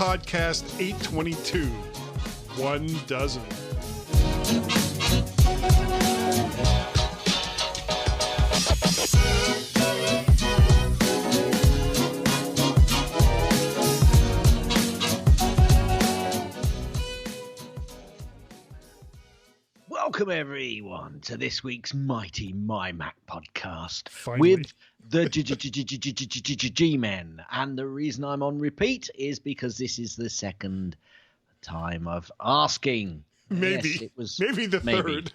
Podcast 822, 1 dozen. Welcome everyone to this week's mighty MyMac podcast. Finally. With the G-Men. And the reason I'm on repeat is because this is the second time of asking. Maybe. Yes, it was, maybe the third.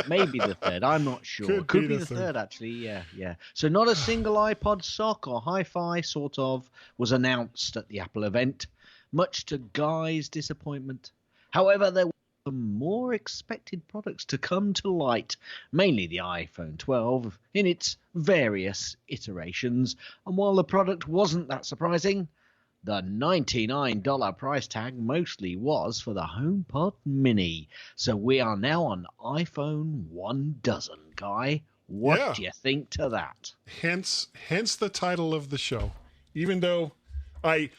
Maybe the third. I'm not sure. Could be the third, actually. Yeah. So not a single iPod sock or HiFi sort of was announced at the Apple event, much to Guy's disappointment. However, there were more expected products to come to light, mainly the iPhone 12 in its various iterations. And while the product wasn't that surprising, the $99 price tag mostly was for the HomePod Mini. So we are now on iPhone 1 dozen, Guy. What do you think to that? Hence the title of the show. Even though I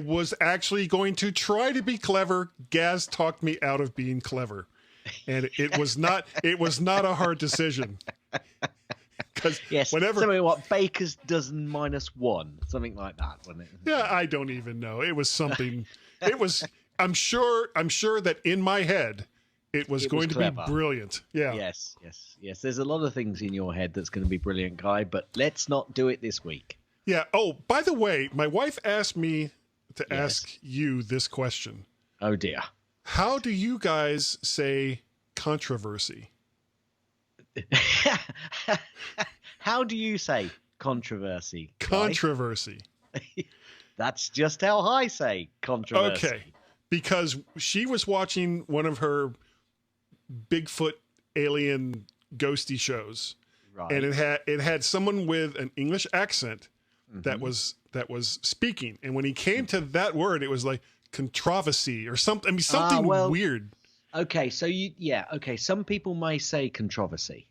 was actually going to try to be clever, Gaz talked me out of being clever, and it was not a hard decision. Because whenever something what Baker's dozen -1, something like that, wasn't it? Yeah, I don't even know. It was something. It was. I'm sure that in my head, it was going to be brilliant. Yeah. Yes. There's a lot of things in your head that's going to be brilliant, Guy. But let's not do it this week. Yeah. Oh, by the way, my wife asked me to ask you this question. Oh, dear. How do you guys say controversy? How do you say controversy? Controversy. That's just how I say controversy. Okay. Because she was watching one of her Bigfoot alien ghosty shows. Right. And it had someone with an English accent that was speaking, and when he came to that word, it was like controversy or something. I mean, something weird. Okay, so some people may say controversy.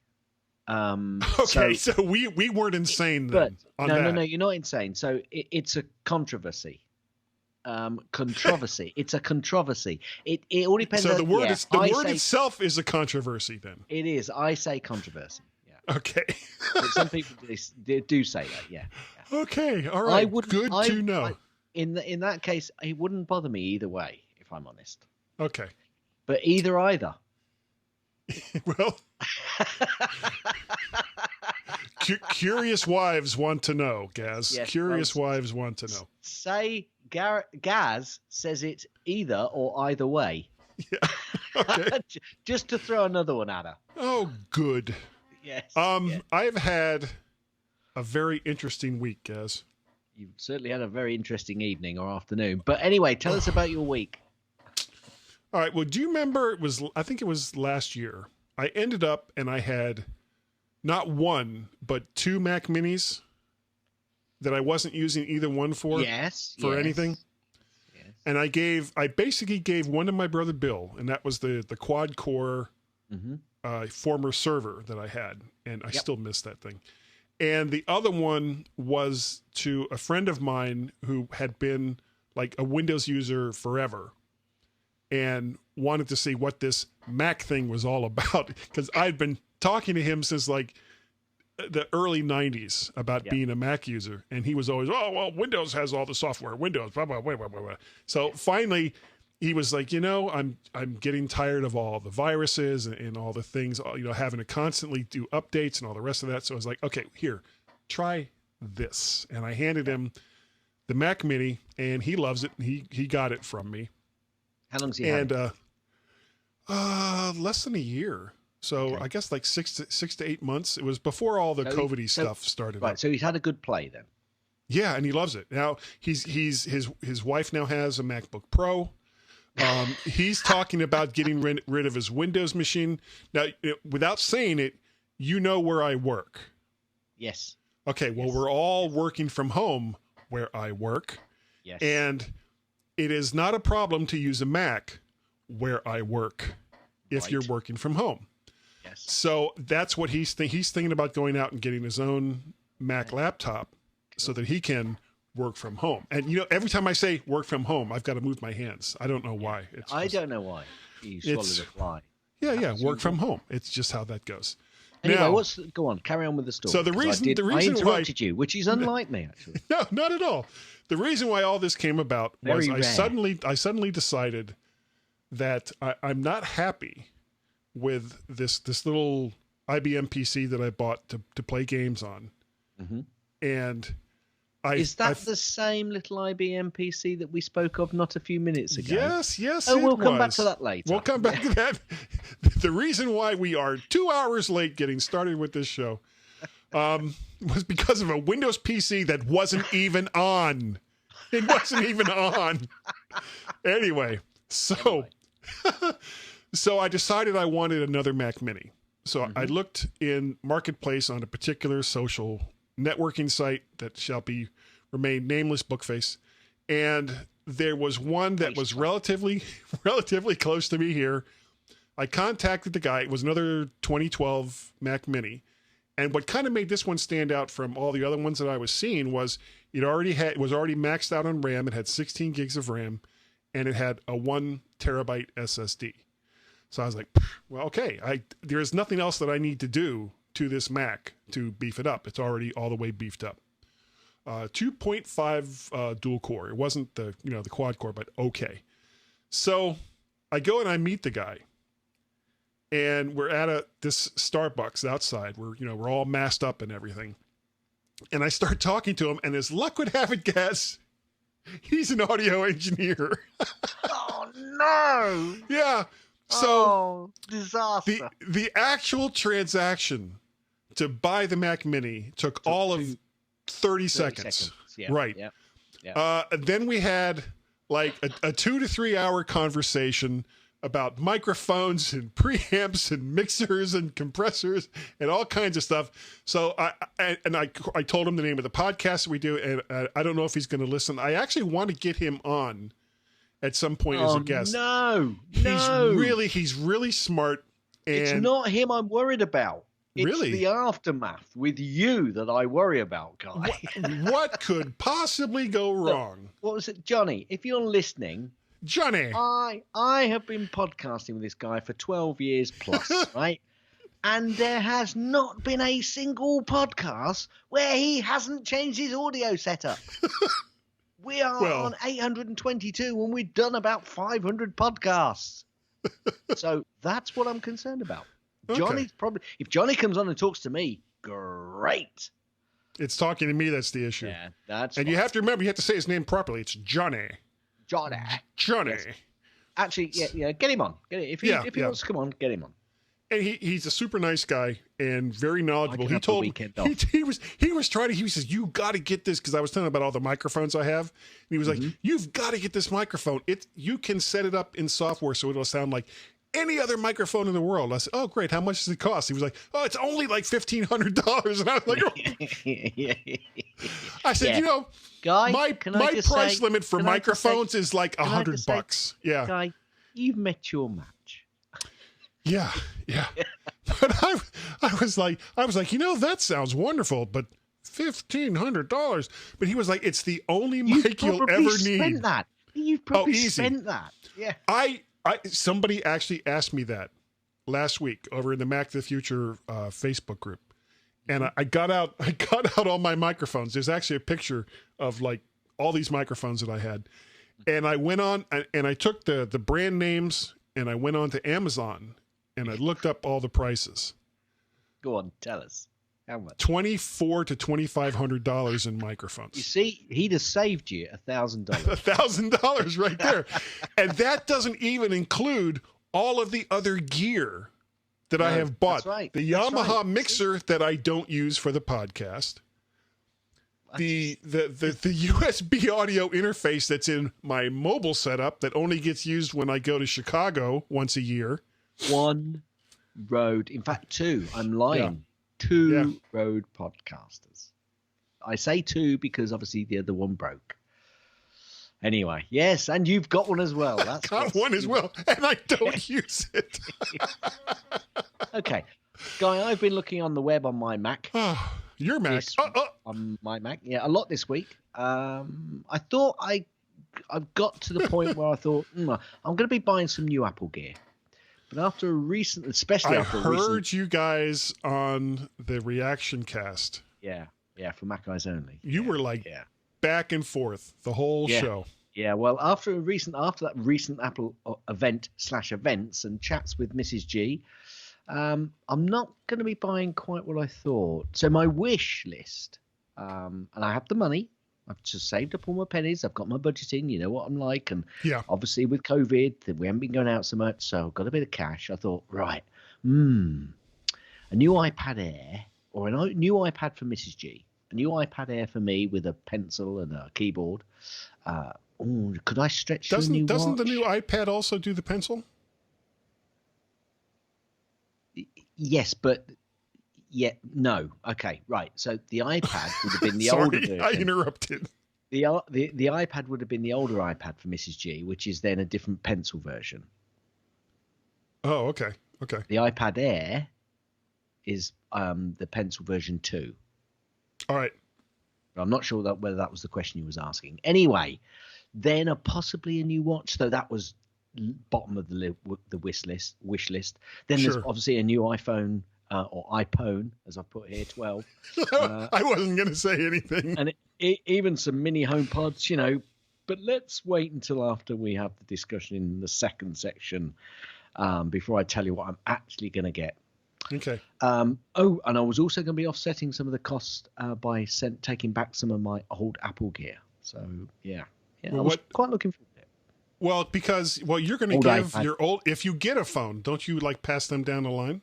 Okay, so we weren't insane then. But no, you're not insane. So it's a controversy. Controversy. It's a controversy. It all depends. So the word itself is a controversy. Then it is. I say controversy. Okay. But some people do say that, yeah. Okay, all right. Good to know. In that case, it wouldn't bother me either way, if I'm honest. Okay. But either. Well, curious wives want to know, Gaz. Yes, curious wives want to know. Say Gaz says it's either or either way. Yeah. Okay. Just to throw another one at her. Oh, good. Yes. I've had a very interesting week, Gaz. You've certainly had a very interesting evening or afternoon. But anyway, tell us about your week. All right. Well, do you remember I think it was last year. I ended up and I had not one, but 2 Mac Minis that I wasn't using either one for. For anything. Yes. And I basically gave one to my brother Bill, and that was the quad core former server that I had, and I still miss that thing. And the other one was to a friend of mine who had been like a Windows user forever and wanted to see what this Mac thing was all about, because I'd been talking to him since like the early 90s about being a Mac user, and he was always, oh, well, Windows has all the software, Windows, blah, blah, blah, blah, blah. So finally he was like, I'm getting tired of all the viruses and all the things, having to constantly do updates and all the rest of that. So I was like, okay, here, try this. And I handed him the Mac Mini, and he loves it. He got it from me. How long's he had? And less than a year. So I guess like 6 to 8 months. It was before all the COVID-y stuff started. Right. So he's had a good play then. Yeah, and he loves it. Now his wife now has a MacBook Pro. He's talking about getting rid of his Windows machine. Now, without saying it, where I work. Yes. Okay, well, we're all working from home where I work. Yes. And it is not a problem to use a Mac where I work if you're working from home. Yes. So that's what he's thinking about, going out and getting his own Mac laptop so that he can work from home. And, every time I say work from home, I've got to move my hands. I don't know why. I don't know why. You swallowed a fly. Yeah, work from home. It's just how that goes. Anyway, go on, carry on with the story. So the reason I interrupted you, which is unlike me, actually. No, not at all. The reason why all this came about was I suddenly decided that I'm not happy with this little IBM PC that I bought to play games on. Mm-hmm. And is that the same little IBM PC that we spoke of not a few minutes ago? Yes. Oh, we'll come back to that later. We'll come back to that. The reason why we are 2 hours late getting started with this show was because of a Windows PC that wasn't even on. It wasn't even on. Anyway, so I decided I wanted another Mac Mini. So I looked in Marketplace on a particular social networking site that shall remain nameless, Bookface, and there was one that was relatively close to me here. I contacted the guy. It was another 2012 Mac Mini, and what kind of made this one stand out from all the other ones that I was seeing was it was already maxed out on RAM. It had 16 gigs of RAM, and it had a 1 terabyte SSD. So I was like, well, okay, there's nothing else that I need to do to this Mac to beef it up. It's already all the way beefed up. 2.5 dual core. It wasn't the quad core, but okay. So I go and I meet the guy, and we're at this Starbucks outside. We're all masked up and everything. And I start talking to him, and as luck would have it, guys, he's an audio engineer. Oh no! Yeah. So disaster. The actual transaction to buy the Mac Mini took all of 30 seconds. Yeah, right. Yeah. Then we had like a 2 to 3 hour conversation about microphones and preamps and mixers and compressors and all kinds of stuff. So I told him the name of the podcast we do, and I don't know if he's going to listen. I actually want to get him on at some point as a guest. No. He's really smart. And it's not him I'm worried about. It's the aftermath with you that I worry about, Guy. What could possibly go wrong? Look, what was it, Johnny? If you're listening, Johnny, I have been podcasting with this guy for 12 years plus, right? And there has not been a single podcast where he hasn't changed his audio setup. We are on 822 and we've done about 500 podcasts. So that's what I'm concerned about. Okay. Johnny's probably, if Johnny comes on and talks to me, great. It's talking to me that's the issue. Yeah, that's and fine. you have to remember, you have to say his name properly. It's Johnny. Yes. Actually, yeah, get him on. If he wants to come on, get him on. And he's a super nice guy and very knowledgeable. He told me he says, you got to get this, because I was telling him about all the microphones I have. And he was like, you've got to get this microphone. You can set it up in software so it'll sound like any other microphone in the world. I said, oh, great. How much does it cost? He was like, oh, it's only like $1,500. And I was like, oh. I said, Guy, my price limit for microphones is like $100. Yeah. Guy, you've met your match. Yeah. But I was like, that sounds wonderful, but $1,500. But he was like, it's the only mic you'll ever need. You've probably spent that. Yeah. Somebody actually asked me that last week over in the Mac the Future Facebook group. And I got out all my microphones. There's actually a picture of like all these microphones that I had. And I went on and I took the brand names and I went on to Amazon and I looked up all the prices. Go on, tell us. How much? $2,400 to $2,500 in microphones. You see, he'd have saved you $1,000. $1,000 right there. And that doesn't even include all of the other gear that I have bought. That's right. The Yamaha mixer that I don't use for the podcast. The USB audio interface that's in my mobile setup that only gets used when I go to Chicago once a year. One Rode. In fact, two. I'm lying. Yeah. Two Rode podcasters. I say two because obviously the other one broke. Anyway, yes, and you've got one as well. That's got one as well, and I don't use it. Okay. Guy, I've been looking on the web on my Mac. Your Mac. On my Mac. Yeah, a lot this week. I thought I've got to the point where I thought, I'm going to be buying some new Apple gear. But after a recent, especially after I heard you guys on the reaction cast. Yeah, for Mac Eyes Only. You were like back and forth the whole show. Yeah, well, after that recent Apple event/events and chats with Mrs. G, I'm not going to be buying quite what I thought. So my wish list, and I have the money. I've just saved up all my pennies. I've got my budgeting. You know what I'm like. And obviously with COVID, we haven't been going out so much. So I've got a bit of cash. I thought, right, a new iPad Air or a new iPad for Mrs. G, a new iPad Air for me with a pencil and a keyboard. Could I stretch to a new watch? Doesn't the new iPad also do the pencil? Yes, but... Yeah, no. Okay, right. So the iPad would have been the older version. I interrupted. The iPad would have been the older iPad for Mrs. G, which is then a different pencil version. Oh, okay. The iPad Air is the pencil version 2. All right. But I'm not sure whether that was the question you was asking. Anyway, then possibly a new watch. So that was bottom of the wish list. Then there's obviously a new iPhone. Or iPhone, as I put here, 12. I wasn't going to say anything. And even some mini HomePods, But let's wait until after we have the discussion in the second section before I tell you what I'm actually going to get. Okay. And I was also going to be offsetting some of the costs by taking back some of my old Apple gear. So, yeah. Well, I was quite looking forward to it. Well, because you're going to give iPad. Your old... If you get a phone, don't you, pass them down the line?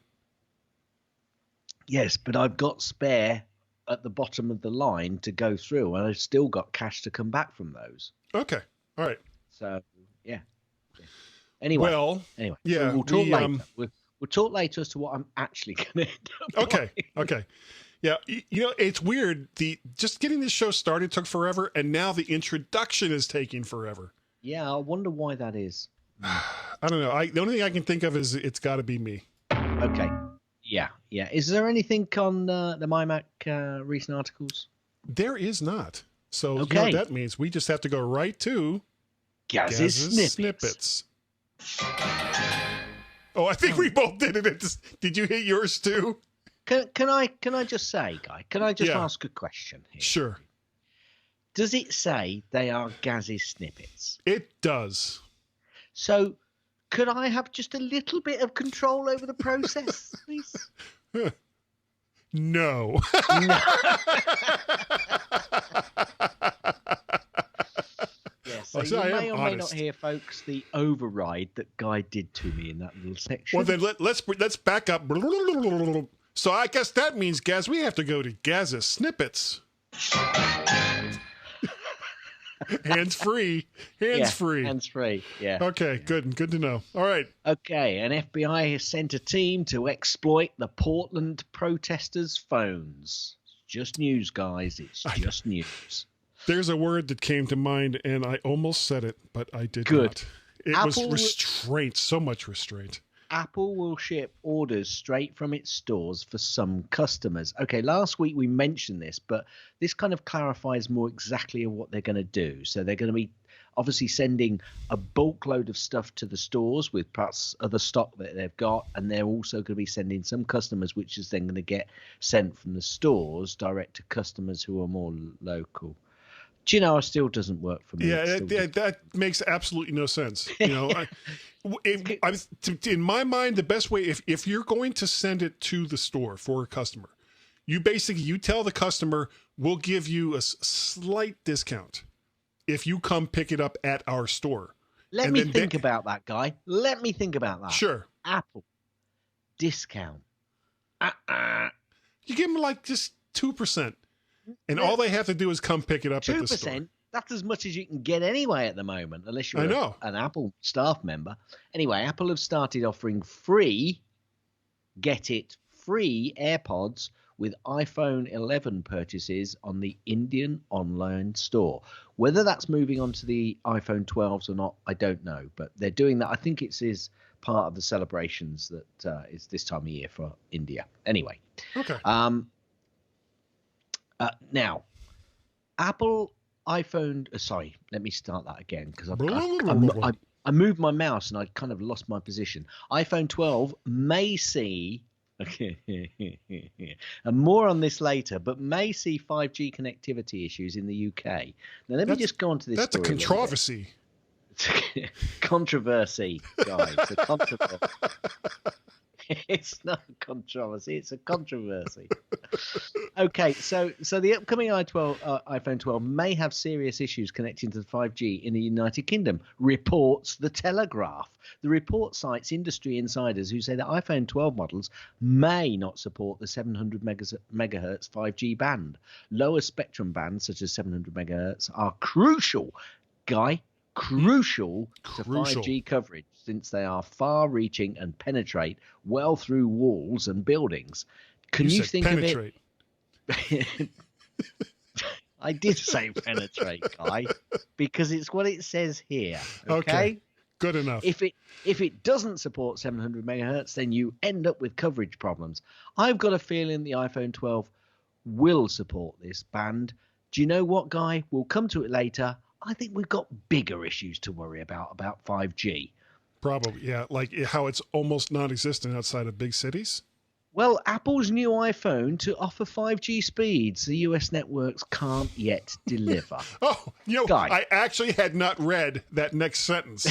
Yes, but I've got spare at the bottom of the line to go through, and I've still got cash to come back from those. Okay. All right. So, yeah. Anyway. Yeah. We'll talk later. We'll talk later as to what I'm actually going to end up buying. Okay. Yeah. It's weird. Just getting this show started took forever, and now the introduction is taking forever. Yeah, I wonder why that is. I don't know. The only thing I can think of is it's got to be me. Okay. Yeah. Is there anything on the MyMac recent articles? There is not. So you know what that means? We just have to go right to Gaz's snippets. Oh, I think we both did it. Did you hit yours too? Can I just say, Guy? Can I just ask a question here? Sure. Does it say they are Gaz's snippets? It does. So... could I have just a little bit of control over the process, please? No. So you may or may not hear, folks, the override that Guy did to me in that little section. Well, then let's back up. So I guess that means, Gaz, we have to go to Gaz's snippets. Hands free. Hands free. Yeah. Okay, good to know. All right. Okay, an FBI has sent a team to exploit the Portland protesters' phones. Just news, guys. It's just news. There's a word that came to mind, and I almost said it, but I did not. It was restraint. So much restraint. Apple will ship orders straight from its stores for some customers. Okay, last week we mentioned this, but this kind of clarifies more exactly what they're going to do. So they're going to be obviously sending a bulk load of stuff to the stores with perhaps other stock that they've got, and they're also going to be sending some customers, which is then going to get sent from the stores direct to customers who are more local. Do you know, it still doesn't work for me. Yeah, that makes absolutely no sense. In my mind, the best way, if you're going to send it to the store for a customer, you tell the customer, we'll give you a slight discount if you come pick it up at our store. Let me think about that, Guy. Let me think about that. Sure. Apple discount. You give them just 2%. And all they have to do is come pick it up at the store. 2%? That's as much as you can get anyway at the moment, unless you're an Apple staff member. Anyway, Apple have started offering free Airpods with iPhone 11 purchases on the Indian online store. Whether that's moving on to the iPhone 12s or not, I don't know. But they're doing that. I think it is part of the celebrations that is this time of year for India. Anyway. Okay. Now, Apple iPhone. Sorry, let me start that again because I moved my mouse and I kind of lost my position. iPhone 12 may see. And more on this later, but may see 5G connectivity issues in the UK. Now, let me just go on to this. That's a controversy. Controversy, guys. A controversy. It's not a controversy, it's a controversy. Okay, so the upcoming iPhone 12 may have serious issues connecting to 5G in the United Kingdom, reports The Telegraph. The report cites industry insiders who say that iPhone 12 models may not support the 700 megahertz 5G band. Lower spectrum bands, such as 700 megahertz, are crucial to 5G coverage, since they are far-reaching and penetrate well through walls and buildings. Can you think penetrate. Of it? I did say penetrate, Guy, because it's what it says here. Okay? Good enough. If it doesn't support 700 megahertz, then you end up with coverage problems. I've got a feeling the iPhone 12 will support this band. Do you know what, Guy? We'll come to it later. I think we've got bigger issues to worry about 5G. Probably, yeah. Like how it's almost non-existent outside of big cities. Well, Apple's new iPhone to offer 5G speeds the US networks can't yet deliver. Guy. I actually had not read that next sentence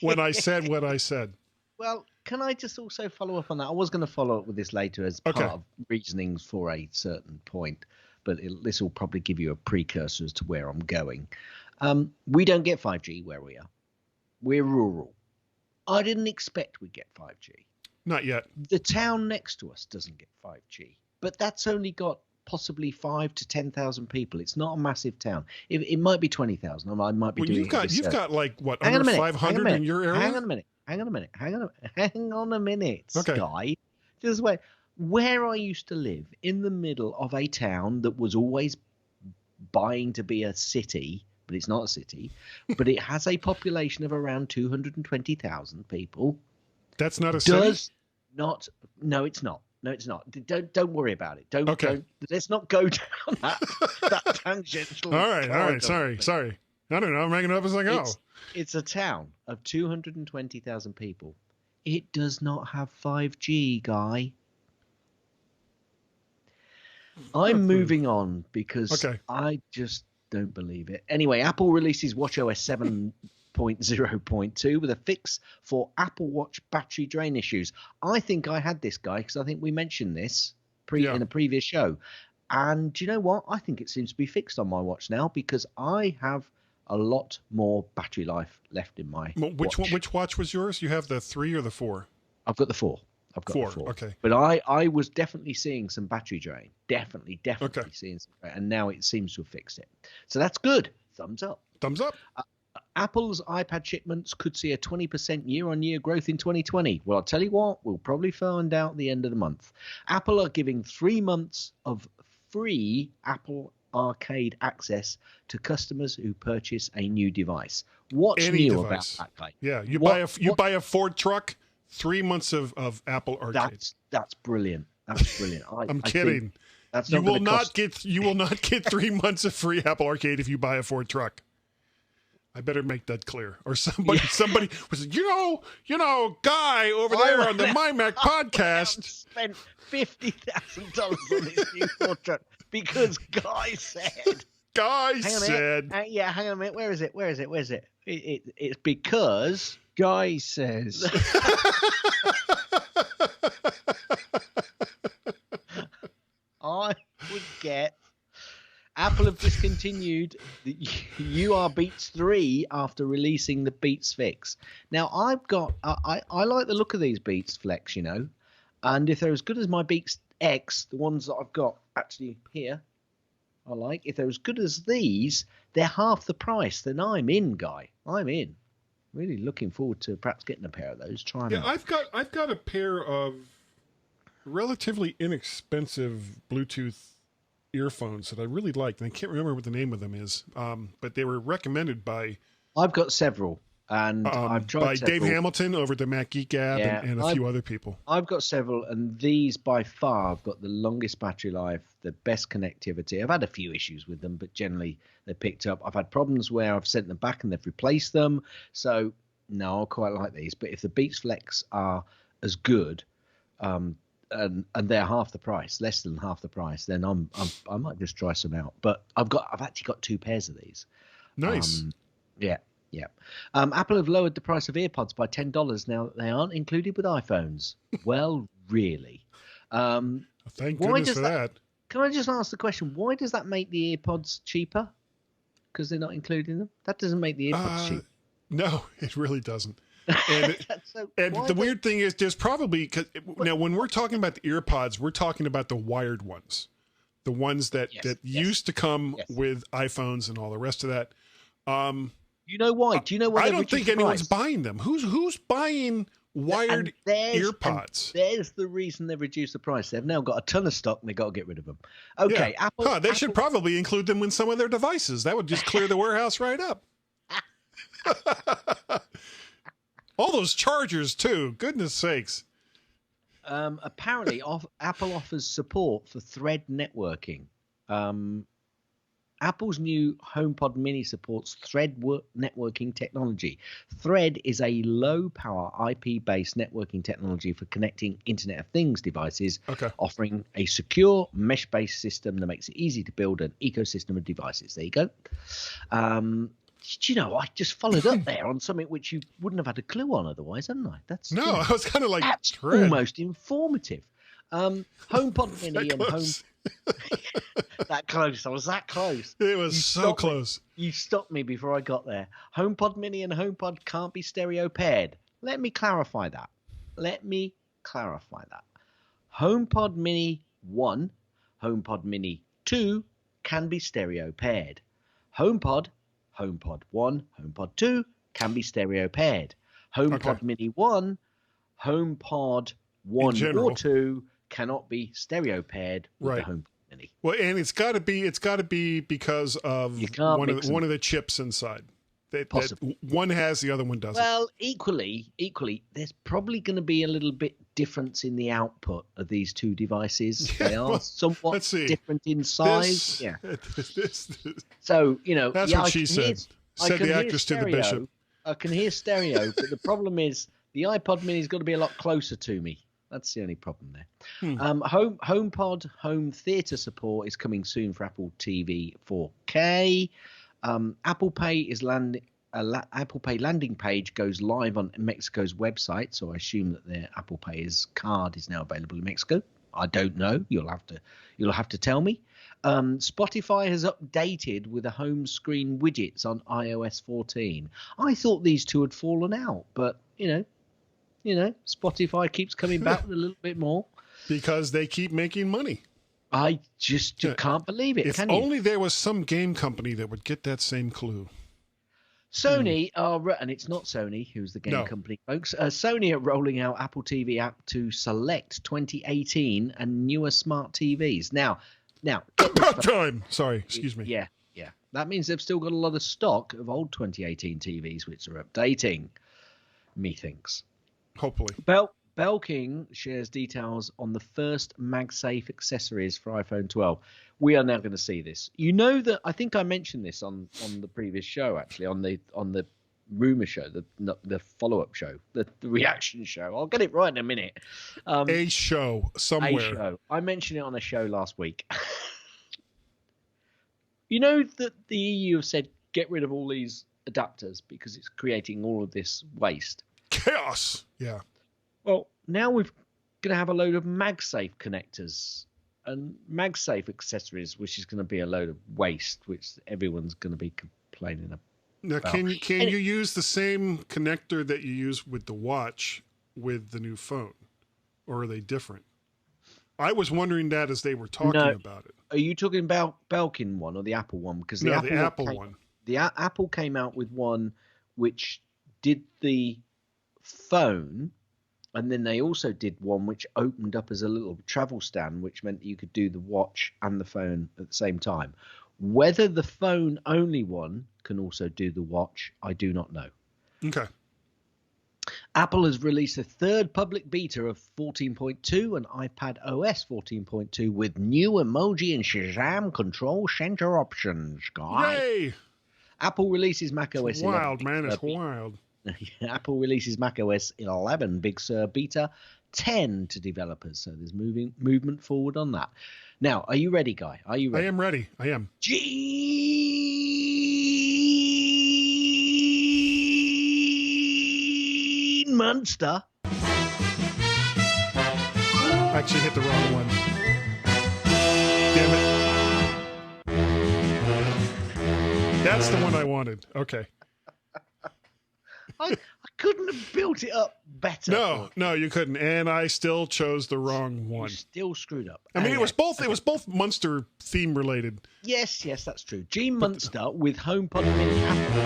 when I said what I said. Well, can I just also follow up on that? I was going to follow up with this later as part of reasonings for a certain point, but this will probably give you a precursor as to where I'm going. We don't get 5G where we are. We're rural. I didn't expect we'd get 5G. Not yet. The town next to us doesn't get 5G, but that's only got possibly 5,000 to 10,000 people. It's not a massive town. It might be 20,000. I might be doing. You've got like what, under 500 in your area? Hang on a minute, okay. Sky. This is where I used to live, in the middle of a town that was always buying to be a city. But it's not a city, but it has a population of around 220,000 people. That's not a city? No, it's not. Don't worry about it. Don't. Let's not go down that tangential. All right. Sorry. I don't know. I'm making it up as I go. It's a town of 220,000 people. It does not have 5G, Guy. I'm moving on because I just don't believe it. Anyway, Apple releases watchOS 7.0.2 with a fix for Apple Watch battery drain issues. I think I had this, Guy, because I think we mentioned this in a previous show. And do you know what? I think it seems to be fixed on my watch now because I have a lot more battery life left in my watch. Which watch was yours? You have the 3 or the 4? I've got the 4. The 4. Okay. But I was definitely seeing some battery drain. Definitely seeing some drain. And now it seems to have fixed it. So that's good. Thumbs up. Apple's iPad shipments could see a 20% year-on-year growth in 2020. Well, I'll tell you what, we'll probably find out at the end of the month. Apple are giving 3 months of free Apple Arcade access to customers who purchase a new device. What's new about that, guy? Yeah, you buy a Ford truck, 3 months of Apple Arcade. That's brilliant. That's brilliant. I'm kidding. You will not get 3 months of free Apple Arcade if you buy a Ford truck. I better make that clear. Or somebody was, Guy over there on the MyMac podcast spent $50,000 on this new Ford truck because Guy said. Hang on a minute. Where is it? It's because Guy says. I would get. Apple have discontinued the UR Beats 3 after releasing the Beats Fix. Now, I've got... I like the look of these Beats Flex, and if they're as good as my Beats X, the ones that I've got actually here, I like. If they're as good as these, they're half the price. Then I'm in, Guy. I'm in. Really looking forward to perhaps getting a pair of those. I've got a pair of relatively inexpensive Bluetooth earphones that I really liked, and I can't remember what the name of them is, but they were recommended by... I've got several. And I've tried by several. Dave Hamilton over at the Mac Geek app and a few other people. I've got several, and these by far have got the longest battery life, the best connectivity. I've had a few issues with them, but generally they're picked up. I've had problems where I've sent them back and they've replaced them. So no, I quite like these. But if the Beats Flex are as good, and they're half the price, less than half the price, then I might just try some out. But I've actually got 2 pairs of these. Nice. Yeah. Apple have lowered the price of Earpods by $10 now that they aren't included with iPhones. Well, really? Thank goodness for that. Can I just ask the question? Why does that make the Earpods cheaper? Because they're not including them? That doesn't make the Earpods cheap. No, it really doesn't. And, the weird thing is, there's probably now when we're talking about the Earpods, we're talking about the wired ones, the ones that used to come with iPhones and all the rest of that. You know why? Do you know why? I don't think anyone's buying them. Who's buying wired Earpods? There's the reason they've reduced the price. They've now got a ton of stock and they've got to get rid of them. Okay, yeah. Apple should probably include them in some of their devices. That would just clear the warehouse right up. All those chargers too. Goodness sakes. Apparently, Apple offers support for Thread networking. Apple's new HomePod Mini supports Thread networking technology. Thread is a low-power IP-based networking technology for connecting Internet of Things devices, offering a secure mesh-based system that makes it easy to build an ecosystem of devices. There you go. I just followed up there on something which you wouldn't have had a clue on otherwise, hadn't I? I was kind of like, that's almost informative. HomePod Mini and Home. That close. I was that close. It was so close. You stopped me before I got there. HomePod Mini and HomePod can't be stereo paired. Let me clarify that. HomePod Mini 1, HomePod Mini 2 can be stereo paired. HomePod 1, HomePod 2 can be stereo paired. HomePod Mini 1, HomePod 1 or 2 cannot be stereo paired with the HomePod Mini. Well, and it's got to be because of one of the chips inside. That one has, the other one doesn't. Well, equally, there's probably going to be a little bit difference in the output of these two devices. They are somewhat different in size. So that's what she said. Said the actress to the bishop. I can hear stereo, but the problem is the iPod Mini's got to be a lot closer to me. That's the only problem there. HomePod home theater support is coming soon for Apple TV 4K. Apple Pay Apple Pay landing page goes live on Mexico's website, so I assume that their Apple Pay's card is now available in Mexico. I don't know. You'll have to tell me. Spotify has updated with the home screen widgets on iOS 14. I thought these two had fallen out, but Spotify keeps coming back with a little bit more because they keep making money. I just can't believe it. If only there was some game company that would get that same clue. Sony and it's not Sony who's the game company, folks. Sony are rolling out Apple TV app to select 2018 and newer smart TVs. Now, about time. Sorry, excuse me. Yeah. That means they've still got a lot of stock of old 2018 TVs, which are updating. Methinks. Hopefully. Belking shares details on the first MagSafe accessories for iPhone 12. We are now going to see this. You know that I think I mentioned this on the previous show, actually, on the rumor show, the follow-up show, the reaction show. I'll get it right in a minute. A show somewhere. A show. I mentioned it on a show last week. You know that the EU have said get rid of all these adapters because it's creating all of this waste. Chaos. Yeah. Well, now we're going to have a load of MagSafe connectors and MagSafe accessories, which is going to be a load of waste, which everyone's going to be complaining about. Now, can you use the same connector that you use with the watch with the new phone, or are they different? I was wondering that as they were talking about it. Are you talking about Belkin one or the Apple one? Because the Apple one. The Apple came out with one which did the phone, and then they also did one which opened up as a little travel stand, which meant that you could do the watch and the phone at the same time. Whether the phone only one can also do the watch, I do not know. Okay. Apple has released a third public beta of 14.2 and iPad OS 14.2 with new emoji and Shazam control center options, guys. Yay! Apple releases macOS 11. Wild, man. It's wild. Apple releases macOS 11 Big Sur beta 10 to developers. So there's movement forward on that. Now, are you ready, Guy? Are you ready? I am ready. I am. Gene Munster. I actually hit the wrong one. Damn it. That's the one I wanted. Okay. I couldn't have built it up better. No, you couldn't. And I still chose the wrong one. You still screwed up. I mean, it was both Munster theme related. Yes, that's true. Gene Munster with HomePod Mini Apple.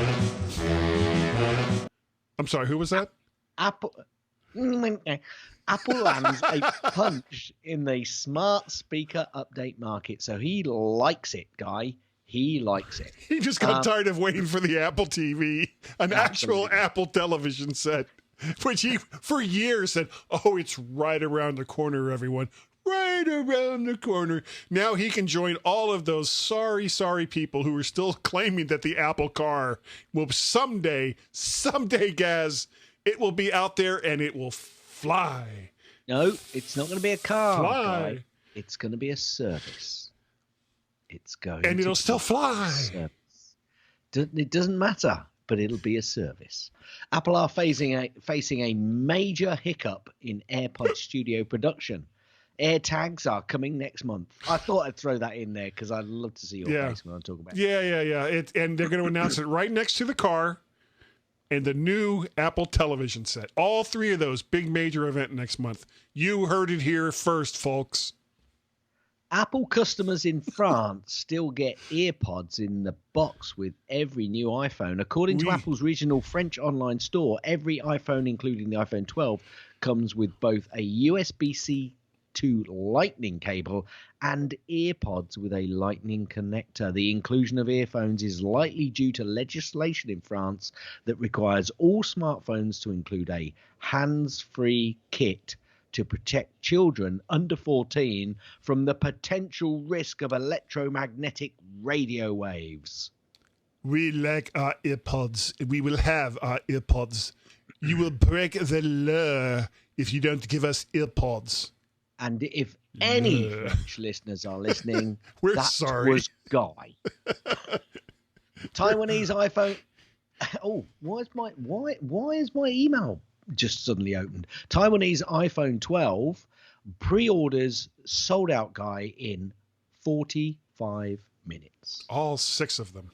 I'm sorry, who was that? Apple lands a punch in the smart speaker update market. So he likes it, Guy. He likes it. He just got tired of waiting for the Apple TV, an actual Apple television set, which he, for years, said, oh, it's right around the corner, everyone. Right around the corner. Now he can join all of those sorry people who are still claiming that the Apple car will someday, Gaz, it will be out there and it will fly. No, it's not going to be a car. Fly. Guy. It's going to be a service. It's going and it'll still fly. It doesn't matter, but it'll be a service. Apple are facing a major hiccup in AirPod studio production. AirTags are coming next month. I thought I'd throw that in there because I'd love to see your face when I talk about it. Yeah. And they're going to announce it right next to the car and the new Apple television set. All three of those, big major event next month. You heard it here first, folks. Apple customers in France still get Earpods in the box with every new iPhone. According to Apple's regional French online store, every iPhone, including the iPhone 12, comes with both a USB-C to Lightning cable and Earpods with a Lightning connector. The inclusion of earphones is likely due to legislation in France that requires all smartphones to include a hands-free kit to protect children under 14 from the potential risk of electromagnetic radio waves. We like our earpods. We will have our earpods. You will break the law if you don't give us earpods. And if any French listeners are listening, We're sorry. Was Guy. Taiwanese iPhone. Oh, why is my email just suddenly opened? Taiwanese iPhone 12 pre-orders sold out, Guy, in 45 minutes. All 6 of them.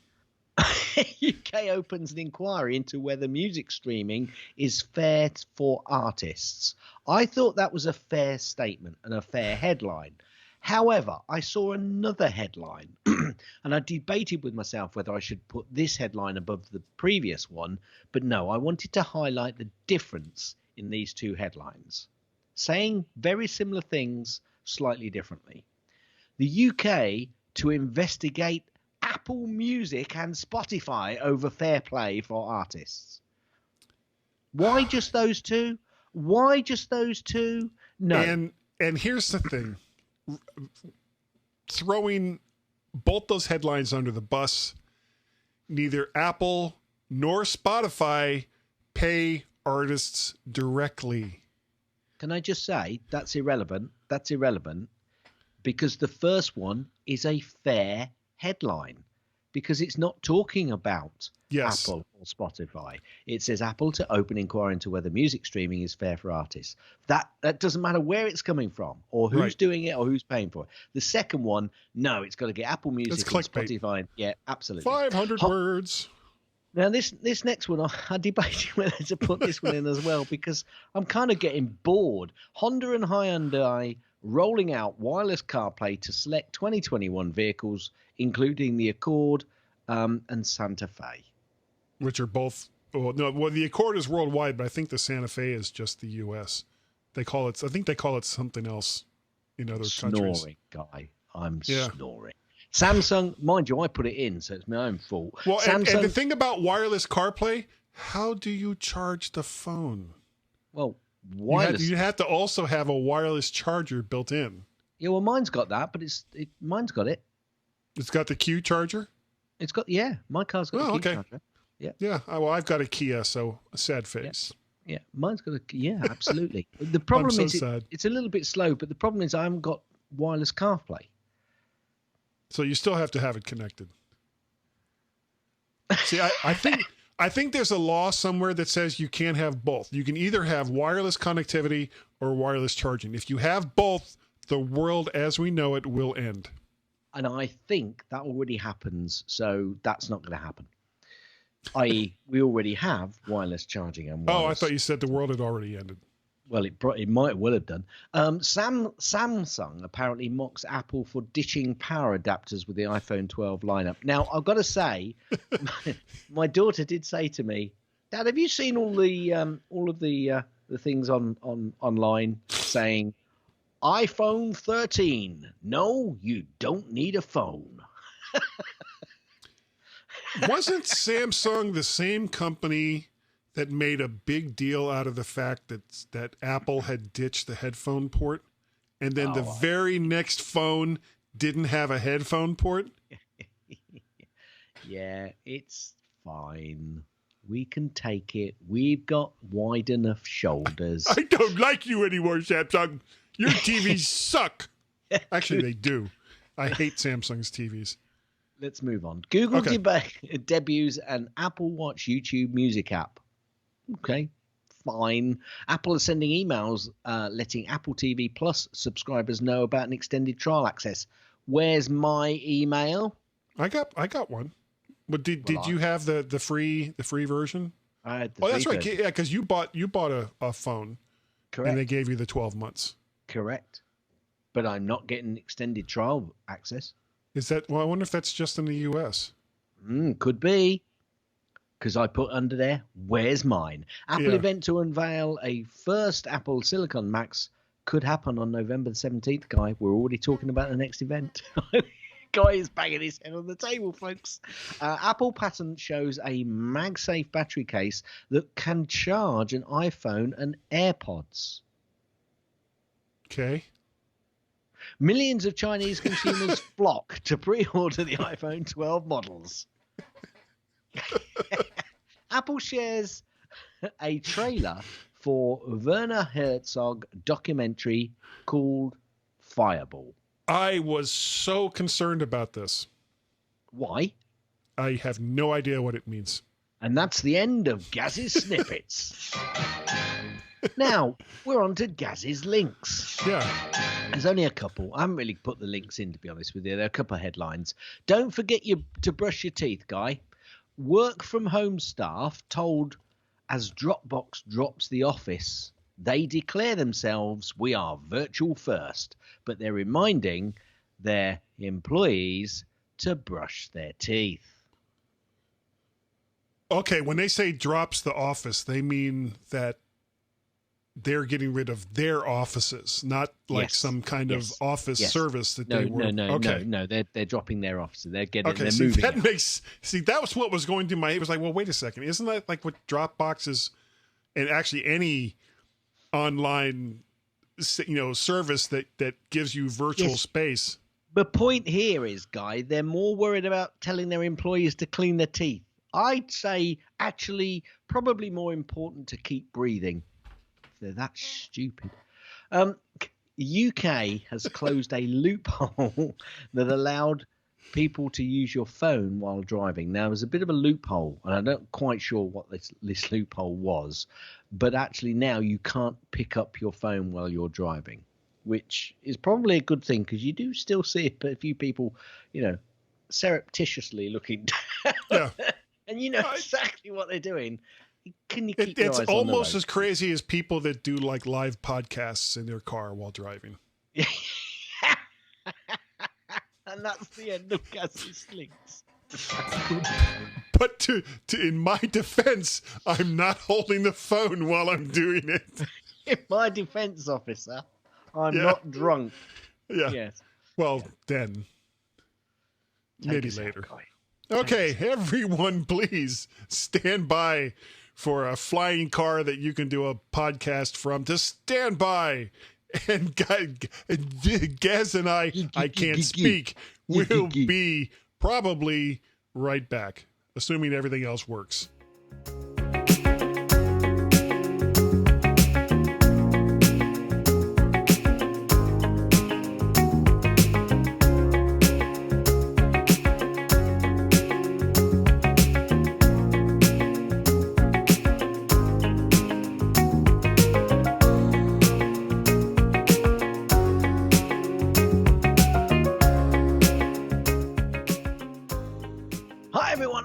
UK opens an inquiry into whether music streaming is fair for artists. I thought that was a fair statement and a fair headline. However, I saw another headline and I debated with myself whether I should put this headline above the previous one. But no, I wanted to highlight the difference in these two headlines, saying very similar things slightly differently. The UK to investigate Apple Music and Spotify over fair play for artists. Why just those two? Why just those two? No. And here's the thing. Throwing both those headlines under the bus, neither Apple nor Spotify pay artists directly. Can I just say that's irrelevant? That's irrelevant because the first one is a fair headline because it's not talking about Apple or Spotify. It says Apple to open inquiry into whether music streaming is fair for artists. That doesn't matter where it's coming from or who's doing it or who's paying for it. The second one, no, it's got to get Apple Music and Spotify. Yeah, absolutely. 500 words. Now, this next one, I debated whether to put this one in as well because I'm kind of getting bored. Honda and Hyundai rolling out wireless CarPlay to select 2021 vehicles, including the Accord and Santa Fe. Which are both, the Accord is worldwide, but I think the Santa Fe is just the U.S. I think they call it something else in other countries. Snoring, Guy. I'm snoring. Samsung, mind you, I put it in, so it's my own fault. Well, and the thing about wireless CarPlay, How do you charge the phone? Well, wireless. You have to also have a wireless charger built in. Yeah, well, mine's got that, but mine's got it. It's got the Q charger? My car's got the Q charger. Yeah. Yeah, well, I've got a Kia, so a sad face. Yeah, mine's got absolutely. The problem is it's a little bit slow, but the problem is I haven't got wireless CarPlay. So you still have to have it connected. See, I think there's a law somewhere that says you can't have both. You can either have wireless connectivity or wireless charging. If you have both, the world as we know it will end. And I think that already happens, so that's not going to happen. I.e., we already have wireless charging and wireless. Oh, I thought you said the world had already ended. Well, it might well have done. Samsung apparently mocks Apple for ditching power adapters with the iPhone 12 lineup. Now, I've got to say, my daughter did say to me, "Dad, have you seen all of the things online saying iPhone 13? No, you don't need a phone." Wasn't Samsung the same company that made a big deal out of the fact that Apple had ditched the headphone port, and then the very next phone didn't have a headphone port? Yeah, it's fine. We can take it. We've got wide enough shoulders. I don't like you anymore, Samsung. Your TVs suck. Actually, they do. I hate Samsung's TVs. Let's move on. Google debuts an Apple Watch YouTube music app. Okay, fine. Apple is sending emails letting Apple TV Plus subscribers know about an extended trial access. Where's my email? I got one. But did you have the free version? I had the free that's right. version. Yeah, because you bought a phone. Correct. And they gave you the 12 months. Correct. But I'm not getting extended trial access. Is that? Well, I wonder if that's just in the US. Could be. Because I put under there, where's mine? Apple event to unveil a first Apple Silicon Macs could happen on November the 17th, Guy. We're already talking about the next event. Guy is banging his head on the table, folks. Apple patent shows a MagSafe battery case that can charge an iPhone and Airpods. Okay. Millions of Chinese consumers flock to pre-order the iPhone 12 models. Apple shares a trailer for Werner Herzog documentary called Fireball. I was so concerned about this. Why? I have no idea what it means. And that's the end of Gaz's snippets. Now, we're on to Gaz's links. Yeah. There's only a couple. I haven't really put the links in, to be honest with you. There are a couple of headlines. Don't forget to brush your teeth, Guy. Work from home staff told as Dropbox drops the office, they declare themselves, we are virtual first, but they're reminding their employees to brush their teeth. Okay, when they say drops the office, they mean that they're getting rid of their offices, not like some kind of office service that they were. No, they're dropping their offices. They're moving. That was what was going through my head. It was like, well, wait a second, isn't that like what Dropbox is, and actually any online, service that gives you virtual space. The point here is, Guy, they're more worried about telling their employees to clean their teeth. I'd say actually probably more important to keep breathing. They're that stupid. UK has closed a loophole that allowed people to use your phone while driving. Now, there's a bit of a loophole, and I'm not quite sure what this loophole was, but actually now you can't pick up your phone while you're driving, which is probably a good thing because you do still see a few people, surreptitiously looking down. Yeah. And you know exactly what they're doing. Can you keep your eyes on the road? It's almost as crazy as people that do like live podcasts in their car while driving. And that's the end of Gaz's links. But to in my defense, I'm not holding the phone while I'm doing it. In my defense, officer, I'm not drunk. Yeah. Yes. Well, then. Maybe later. Okay, everyone, please stand by for a flying car that you can do a podcast from to stand by. And Gaz and I can't speak. We'll be probably right back, assuming everything else works.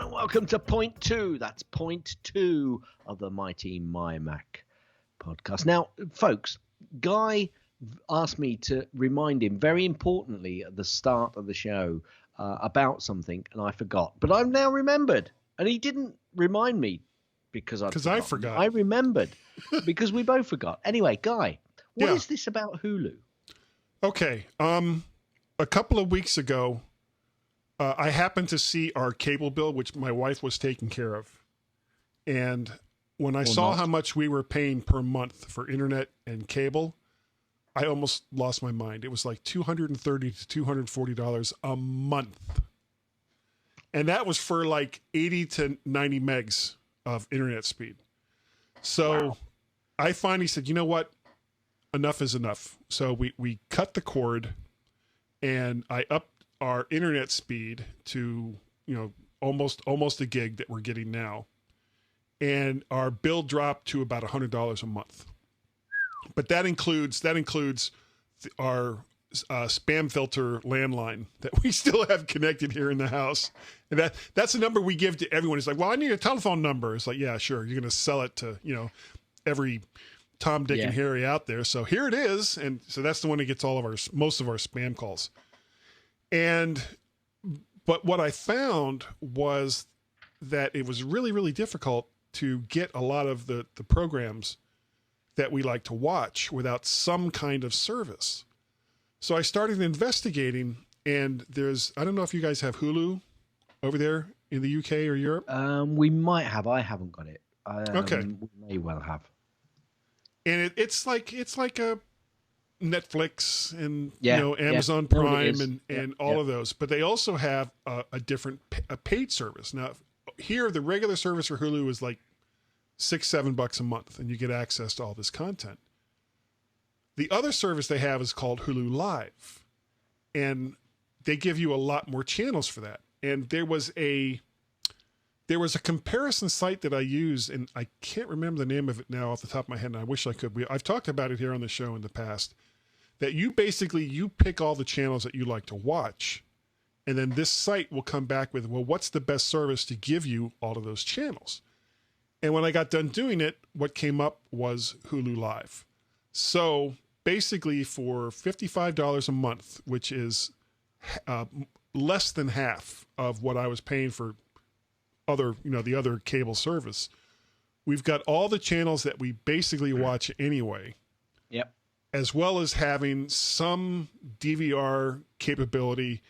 Welcome to point 2. That's point 2 of the mighty MyMac podcast. Now, folks, Guy asked me to remind him very importantly at the start of the show about something, and I forgot. But I've now remembered, and he didn't remind me because I forgot. I remembered because we both forgot. Anyway, Guy, what is this about Hulu? Okay, a couple of weeks ago, I happened to see our cable bill, which my wife was taking care of. And when I saw how much we were paying per month for internet and cable, I almost lost my mind. It was like $230 to $240 a month. And that was for like 80 to 90 megs of internet speed. So I finally said, you know what? Enough is enough. So we cut the cord and I upped our internet speed to, almost a gig that we're getting now. And our bill dropped to about $100 a month. But that includes our spam filter landline that we still have connected here in the house. And that's a number we give to everyone. It's like, well, I need a telephone number. It's like, yeah, sure. You're going to sell it to, every Tom, Dick, and Harry out there. So here it is. And so that's the one that gets most of our spam calls. But what I found was that it was really, really difficult to get a lot of the programs that we like to watch without some kind of service. So I started investigating, and I don't know if you guys have Hulu over there in the UK or Europe. We might have. I haven't got it. Okay. We may well have. And it's like a Netflix and Amazon Prime and all of those, but they also have a different paid service. Now here the regular service for Hulu is like $6-7 a month, and you get access to all this content. The other service they have is called Hulu Live, and they give you a lot more channels for that. And there was a comparison site that I used, and I can't remember the name of it now off the top of my head, and I wish I could. I've talked about it here on the show in the past. That you pick all the channels that you like to watch, and then this site will come back with, well, what's the best service to give you all of those channels? And when I got done doing it, what came up was Hulu Live. So basically for $55 a month, which is less than half of what I was paying for the other cable service, we've got all the channels that we basically watch anyway. Yep. As well as having some DVR capability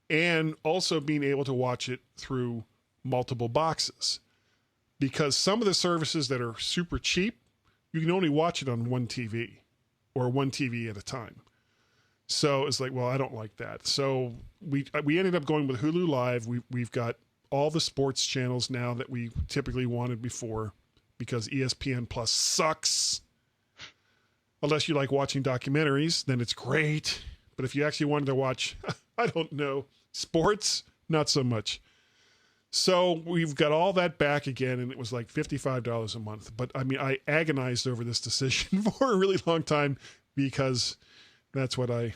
and also being able to watch it through multiple boxes. Because some of the services that are super cheap, you can only watch it on one TV or one TV at a time. So it's like, well, I don't like that. So we ended up going with Hulu Live. We've got all the sports channels now that we typically wanted before, because ESPN Plus sucks. Unless you like watching documentaries, then it's great. But if you actually wanted to watch, I don't know, sports, not so much. So we've got all that back again, and it was like $55 a month. But I mean, I agonized over this decision for a really long time because that's what I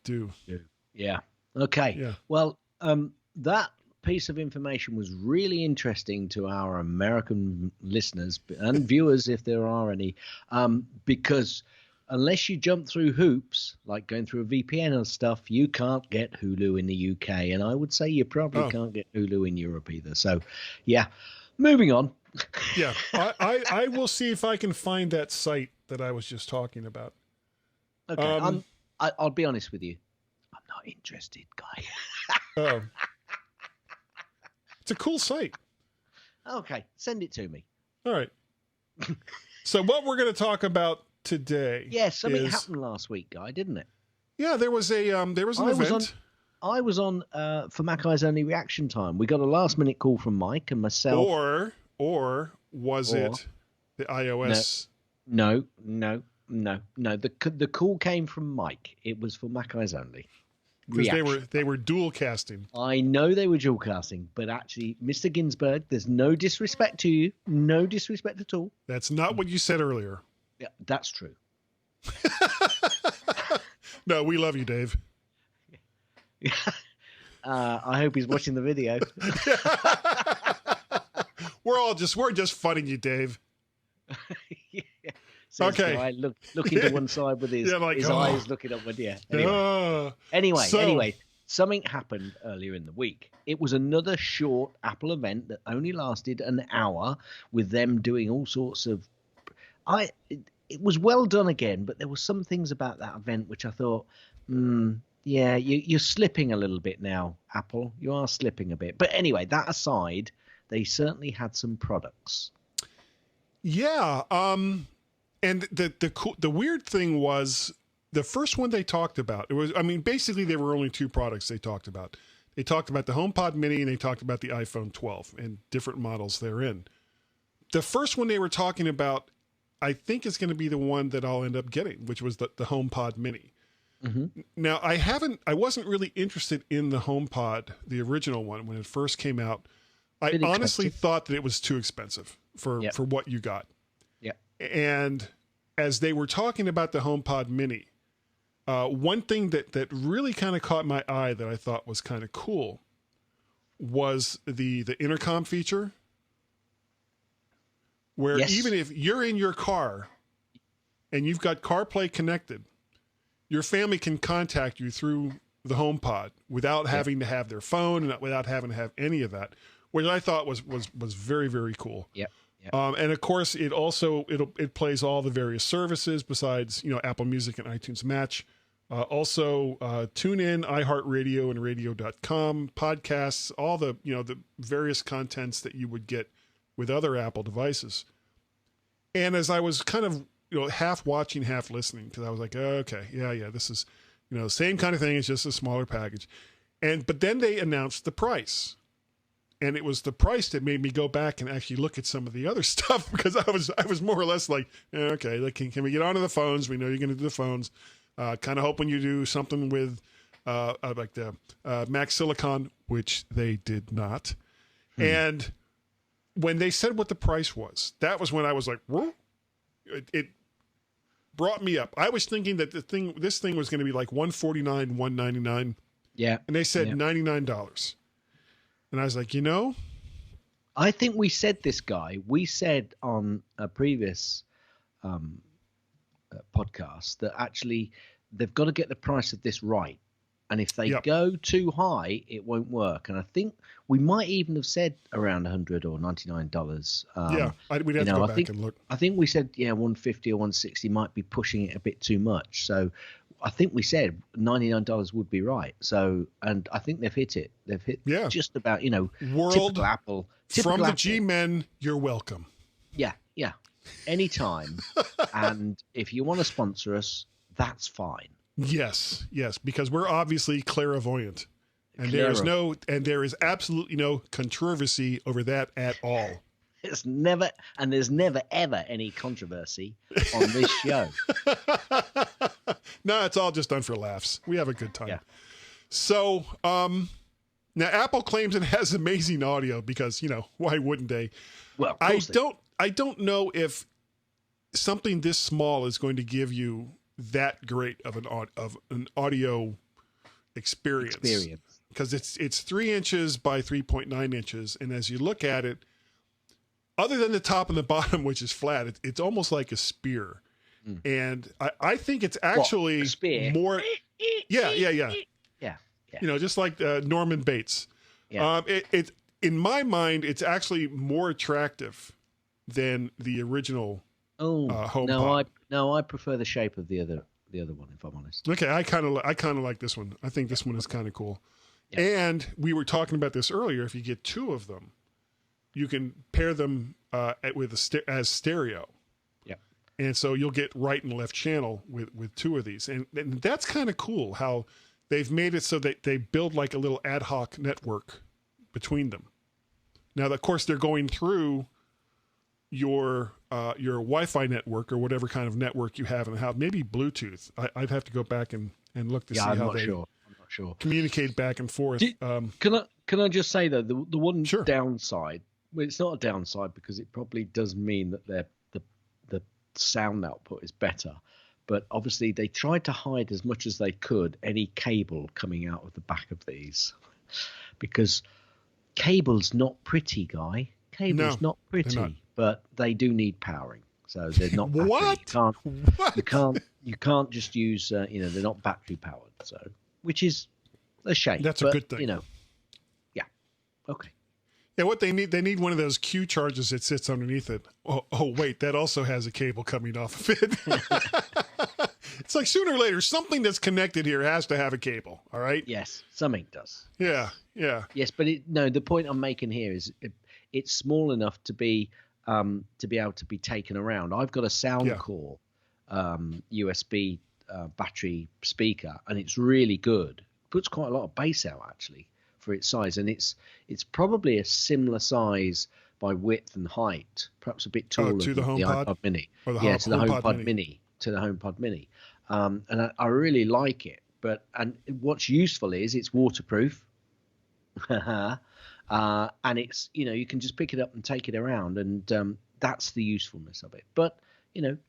do. Yeah. Okay. Yeah. Well, that piece of information was really interesting to our American listeners and viewers, if there are any, because unless you jump through hoops, like going through a VPN and stuff, you can't get Hulu in the UK. And I would say you probably can't get Hulu in Europe either. So, yeah, moving on. Yeah, I will see if I can find that site that I was just talking about. Okay, I'll be honest with you. I'm not interested, Guy. It's a cool site. Okay, send it to me. All right. So what we're going to talk about today? Yeah, something happened last week, Guy, didn't it? Yeah, there was an event. I was on for Mac Eyes Only Reaction Time. We got a last-minute call from Mike and myself. Or was it the iOS? No. The call came from Mike. It was for Mac Eyes Only. Because they were dual casting. I know they were dual casting, but actually, Mr. Ginsburg, there's no disrespect to you. No disrespect at all. That's not what you said earlier. Yeah, that's true. No, we love you, Dave. I hope he's watching the video. We're just funning you, Dave. Yeah. Okay. Guy, looking to one side with his eyes looking upward. Yeah. Anyway, something happened earlier in the week. It was another short Apple event that only lasted an hour, with them doing all sorts of. It was well done again, but there were some things about that event which I thought, yeah, you're slipping a little bit now, Apple. You are slipping a bit. But anyway, that aside, they certainly had some products. Yeah. And the weird thing was the first one they talked about. Basically there were only two products they talked about. They talked about the HomePod Mini and they talked about the iPhone 12 and different models therein. The first one they were talking about, I think, is going to be the one that I'll end up getting, which was the HomePod Mini. Mm-hmm. Now, I wasn't really interested in the HomePod, the original one, when it first came out. I honestly thought that it was too expensive for what you got. Yeah. And as they were talking about the HomePod Mini, one thing that really kind of caught my eye that I thought was kind of cool was the intercom feature, where even if you're in your car and you've got CarPlay connected, your family can contact you through the HomePod without having to have their phone and without having to have any of that, which I thought was very, very cool. Yep. And of course, it plays all the various services besides Apple Music and iTunes Match. Also, TuneIn, iHeartRadio, and Radio.com, podcasts, all the the various contents that you would get with other Apple devices. And as I was kind of half watching, half listening, because I was like, okay, yeah, this is same kind of thing. It's just a smaller package. But then they announced the price. And it was the price that made me go back and actually look at some of the other stuff, because I was more or less like, okay, can we get onto the phones? We know you're going to do the phones. Kind of hoping you do something with like the Mac Silicon, which they did not. And when they said what the price was, that was when I was like, whoa. It brought me up. I was thinking that this thing was going to be like $149, $199. Yeah. And they said $99. And I was like, I think we said this, Guy. We said on a previous podcast that actually they've got to get the price of this right. And if they go too high, it won't work. And I think we might even have said around $100 or $99. We'd have to go back and look. I think we said, $150 or $160 might be pushing it a bit too much. So I think we said $99 would be right. So, and I think they've hit it. They've hit just about, World, typical Apple. From the G-Men, you're welcome. Yeah. Anytime. And if you want to sponsor us, that's fine. Yes, because we're obviously clairvoyant. And there is absolutely no controversy over that at all. There's never ever any controversy on this show. No, it's all just done for laughs. We have a good time. Yeah. So, now Apple claims it has amazing audio because, why wouldn't they? Well, I don't know if something this small is going to give you that great of an audio experience. Because it's 3 inches by 3.9 inches. And as you look at it, other than the top and the bottom, which is flat, it's almost like a spear. And I think it's actually more. Yeah. Just like Norman Bates. Yeah. It in my mind, it's actually more attractive than the original. HomePod. No, I prefer the shape of the other one, if I'm honest. Okay, I kind of like this one. I think this one is kind of cool. Yeah. And we were talking about this earlier. If you get two of them, you can pair them with as stereo. And so you'll get right and left channel with two of these. And that's kind of cool how they've made it so that they build like a little ad hoc network between them. Now, of course, they're going through your Wi-Fi network or whatever kind of network you have in the house. Maybe Bluetooth. I'd have to go back and look to see how they I'm not sure. Communicate back and forth. Can I just say, though, the one Sure. downside, well, it's not a downside because it probably does mean that the sound output is better, but obviously they tried to hide as much as they could any cable coming out of the back of these, because cable's not pretty, Guy. Cable's not pretty, but they do need powering, so they're not battery. What? You can't just use they're not battery powered, so which is a shame. That's a good thing. Yeah, okay. Yeah, what they need one of those Q chargers that sits underneath it. Oh, wait, that also has a cable coming off of it. It's like sooner or later, something that's connected here has to have a cable. All right. Yes, something does. Yeah. Yes, but the point I'm making here is it's small enough to be able to be taken around. I've got a Soundcore USB battery speaker, and it's really good. Puts quite a lot of bass out actually for its size, and it's probably a similar size by width and height, perhaps a bit taller to the than the HomePod iPod Mini. to the HomePod Mini. To the HomePod Mini, and I really like it. And what's useful is it's waterproof, and it's you can just pick it up and take it around, and that's the usefulness of it. But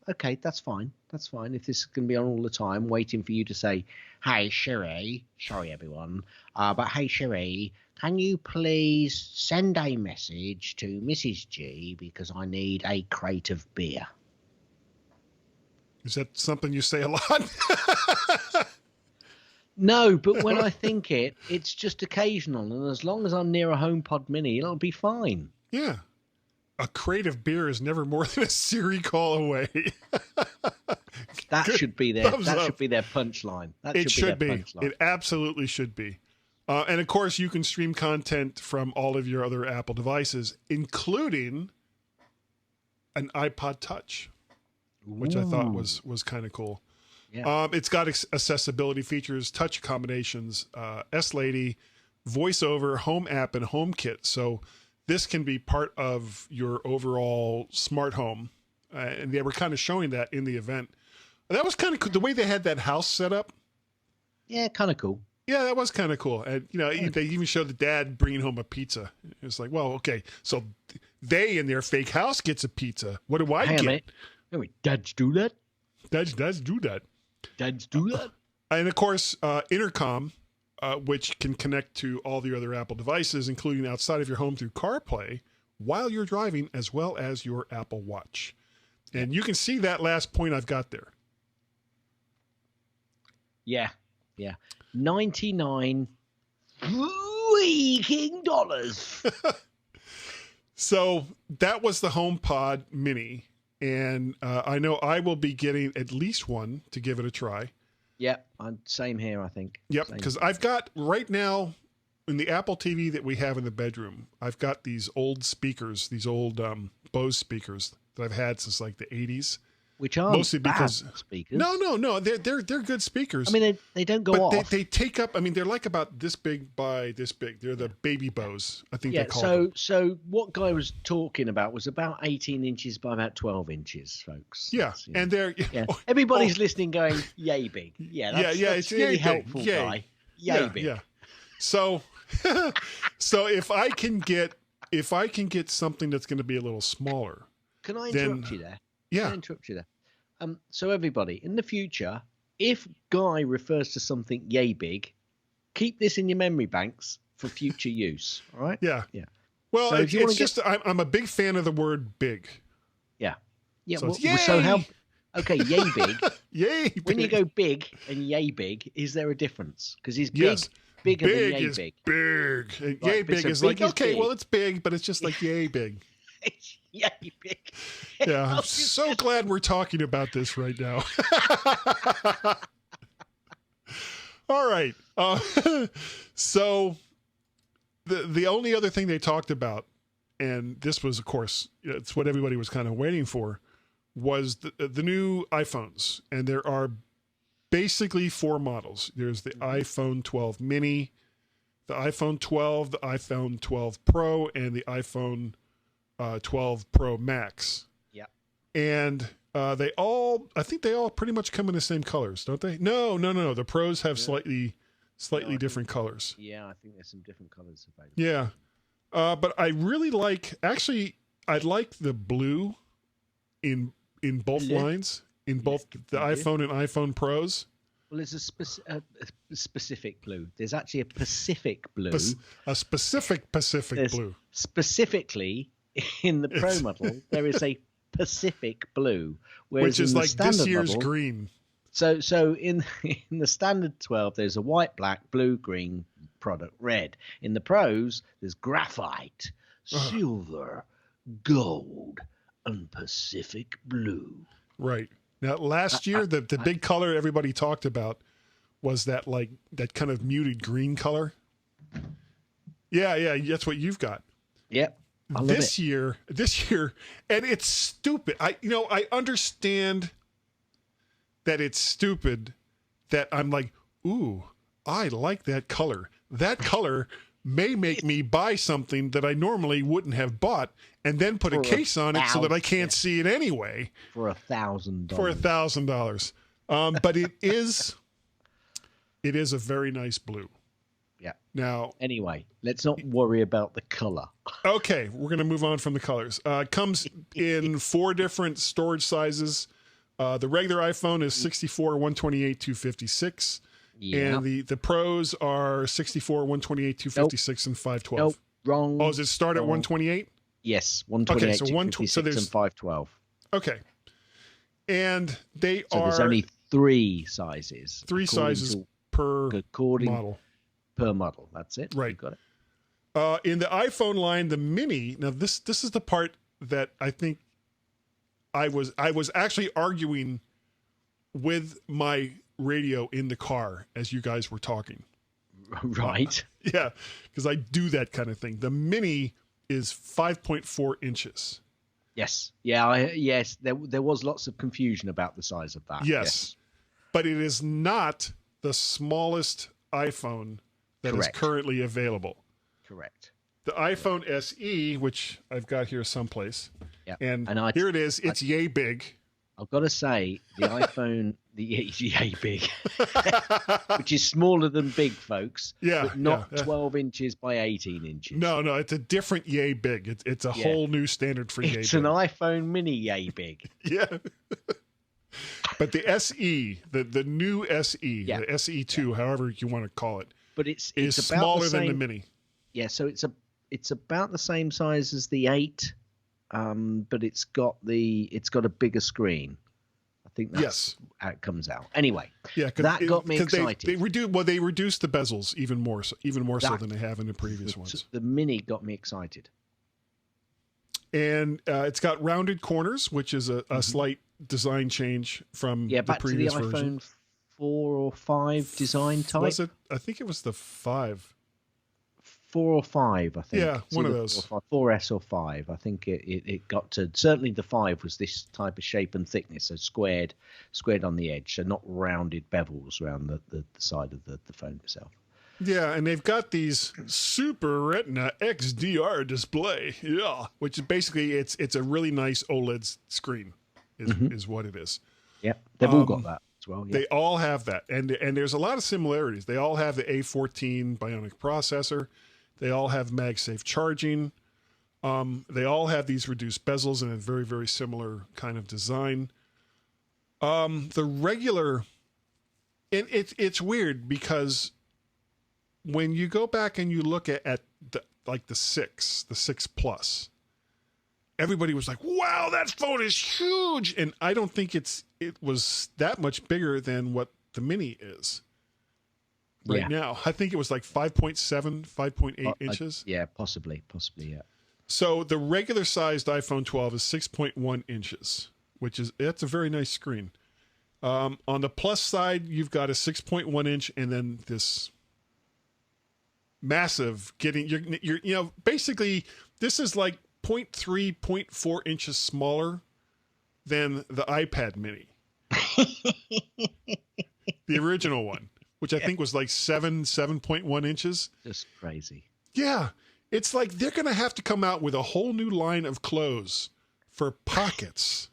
okay, that's fine. That's fine. If this is going to be on all the time, waiting for you to say, "Hey Siri," sorry everyone, but hey Siri, can you please send a message to Mrs. G because I need a crate of beer? Is that something you say a lot? No, but when I think it's just occasional, and as long as I'm near a HomePod Mini, it'll be fine. Yeah. A crate of beer is never more than a Siri call away. That should be their punchline. It should be. It absolutely should be. And of course, you can stream content from all of your other Apple devices, including an iPod Touch, which I thought was kind of cool. Yeah. It's got accessibility features, touch combinations, S-Lady, VoiceOver, Home App, and HomeKit. So this can be part of your overall smart home. And they were kind of showing that in the event. That was kind of cool. The way they had that house set up. Yeah, kind of cool. Yeah, that was kind of cool. And, they even showed the dad bringing home a pizza. It was like, well, okay, so they in their fake house gets a pizza. What do I get? Wait, dads do that? Dads do that. Dads do that? And, of course, intercom, which can connect to all the other Apple devices, including outside of your home through CarPlay, while you're driving, as well as your Apple Watch. And you can see that last point I've got there. Yeah. 99 freaking dollars. So that was the HomePod Mini. And I know I will be getting at least one to give it a try. Yep, same here, I think. Yep, because I've got right now in the Apple TV that we have in the bedroom, I've got these old speakers, these old Bose speakers that I've had since like the 80s. Which are mostly because speakers. No, they're good speakers. I mean, they don't go off. They take up. I mean, they're like about this big by this big. They're the baby Bose, I think they call them. So what Guy was talking about was about 18 inches by about 12 inches, folks. Yeah, and they're everybody's listeing, going, "Yay big." Yeah, that's it's really yay helpful, big. Yay. Guy. Yay big. Yeah. So, so if I can get something that's going to be a little smaller, can I interrupt you there? Yeah. Can I interrupt you there? So everybody, in the future, if Guy refers to something yay big, keep this in your memory banks for future use. All right? Yeah. Well, so it's just I'm a big fan of the word big. Yeah. So okay, yay big. Yay big. When you go big and yay big, is there a difference? Because he's bigger than yay big. Big. Right, yay big is like, okay, big. Well, it's big, but it's just like yay big. Yay big. Yeah, I'm so glad we're talking about this right now. All right. So the only other thing they talked about and this was, of course, it's what everybody was kind of waiting for, was the new iPhones. And there are basically 4 models. There's the iPhone 12 mini, the iPhone 12, the iPhone 12 Pro, and the iPhone 12 Pro Max. Yeah. And I think they all pretty much come in the same colors, don't they? No. The Pros have slightly different colors. Yeah, I think there's some different colors available. Yeah. But I really I like the blue in both lines, in both the iPhone and iPhone Pros. Well, there's a specific blue. There's actually a Pacific blue. A specific Pacific blue. Specifically, in the Pro model, there is a Pacific blue, which is like this year's model, green. So in the standard 12, there's a white, black, blue, green, product red. In the Pros, there's graphite, silver, gold, and Pacific blue. Right. Now, last year, the big color everybody talked about was that kind of muted green color. Yeah, that's what you've got. Yep. This year, and it's stupid. I understand that it's stupid that I'm like, ooh, I like that color. That color may make me buy something that I normally wouldn't have bought, and then put a case on it so that I can't see it anyway. For $1,000. For $1,000. But it is a very nice blue. Yeah. Now, anyway, let's not worry about the color. Okay, we're going to move on from the colors. It comes in 4 different storage sizes. The regular iPhone is 64, 128, 256. Yeah. And the Pros are 64, 128, 256, and 512. Nope, wrong. Oh, does it start at 128? Yes, 128, okay, so 256, and 512. Okay. And there's only 3 sizes. 3 sizes per model. Per model, that's it. Right. You got it. In the iPhone line, the Mini. Now, this is the part that I think I was actually arguing with my radio in the car as you guys were talking. Right. Yeah, because I do that kind of thing. The Mini is 5.4 inches. Yes. Yeah. Yes. There was lots of confusion about the size of that. Yes. But it is not the smallest iPhone that is currently available. Correct. The iPhone SE, which I've got here someplace, and here it is. It's yay big. I've got to say, the iPhone, it's yay big, which is smaller than big, folks. Yeah, but not 12 inches by 18 inches. No, it's a different yay big. It's a whole new standard for yay big. It's an iPhone Mini yay big. Yeah. But the SE, the new SE, the SE2, however you want to call it, but it's about smaller than the Mini. Yeah, so it's about the same size as the 8, but it's got a bigger screen. I think that's how it comes out. Anyway, that got me excited. They reduced the bezels even more so than they have in the previous ones. The Mini got me excited. And it's got rounded corners, which is a slight design change from the previous version. Back to the iPhone 4 or 5 design type. Was it? I think it was the 5. 4 or 5, I think. Yeah, one of those. 4S or 5. I think it got to, certainly the 5 was this type of shape and thickness, so squared on the edge, so not rounded bevels around the side of the phone itself. Yeah, and they've got these Super Retina XDR display, which is basically it's a really nice OLED screen, is what it is. Yeah, they've all got that as well. Yeah. They all have that, and there's a lot of similarities. They all have the A14 Bionic processor. They all have MagSafe charging. They all have these reduced bezels and a very, very similar kind of design. The regular, and it's weird because when you go back and you look at the 6 Plus, everybody was like, "Wow, that phone is huge!" And I don't think it was that much bigger than what the Mini is now. I think it was like 5.7, 5.8 inches. Yeah, possibly, yeah. So the regular sized iPhone 12 is 6.1 inches, that's a very nice screen. On the Plus side, you've got a 6.1 inch, and then this massive basically this is like 0.3, 0.4 inches smaller than the iPad Mini. The original one, which I think was like 7.1 inches. Just crazy. Yeah. It's like they're going to have to come out with a whole new line of clothes for pockets,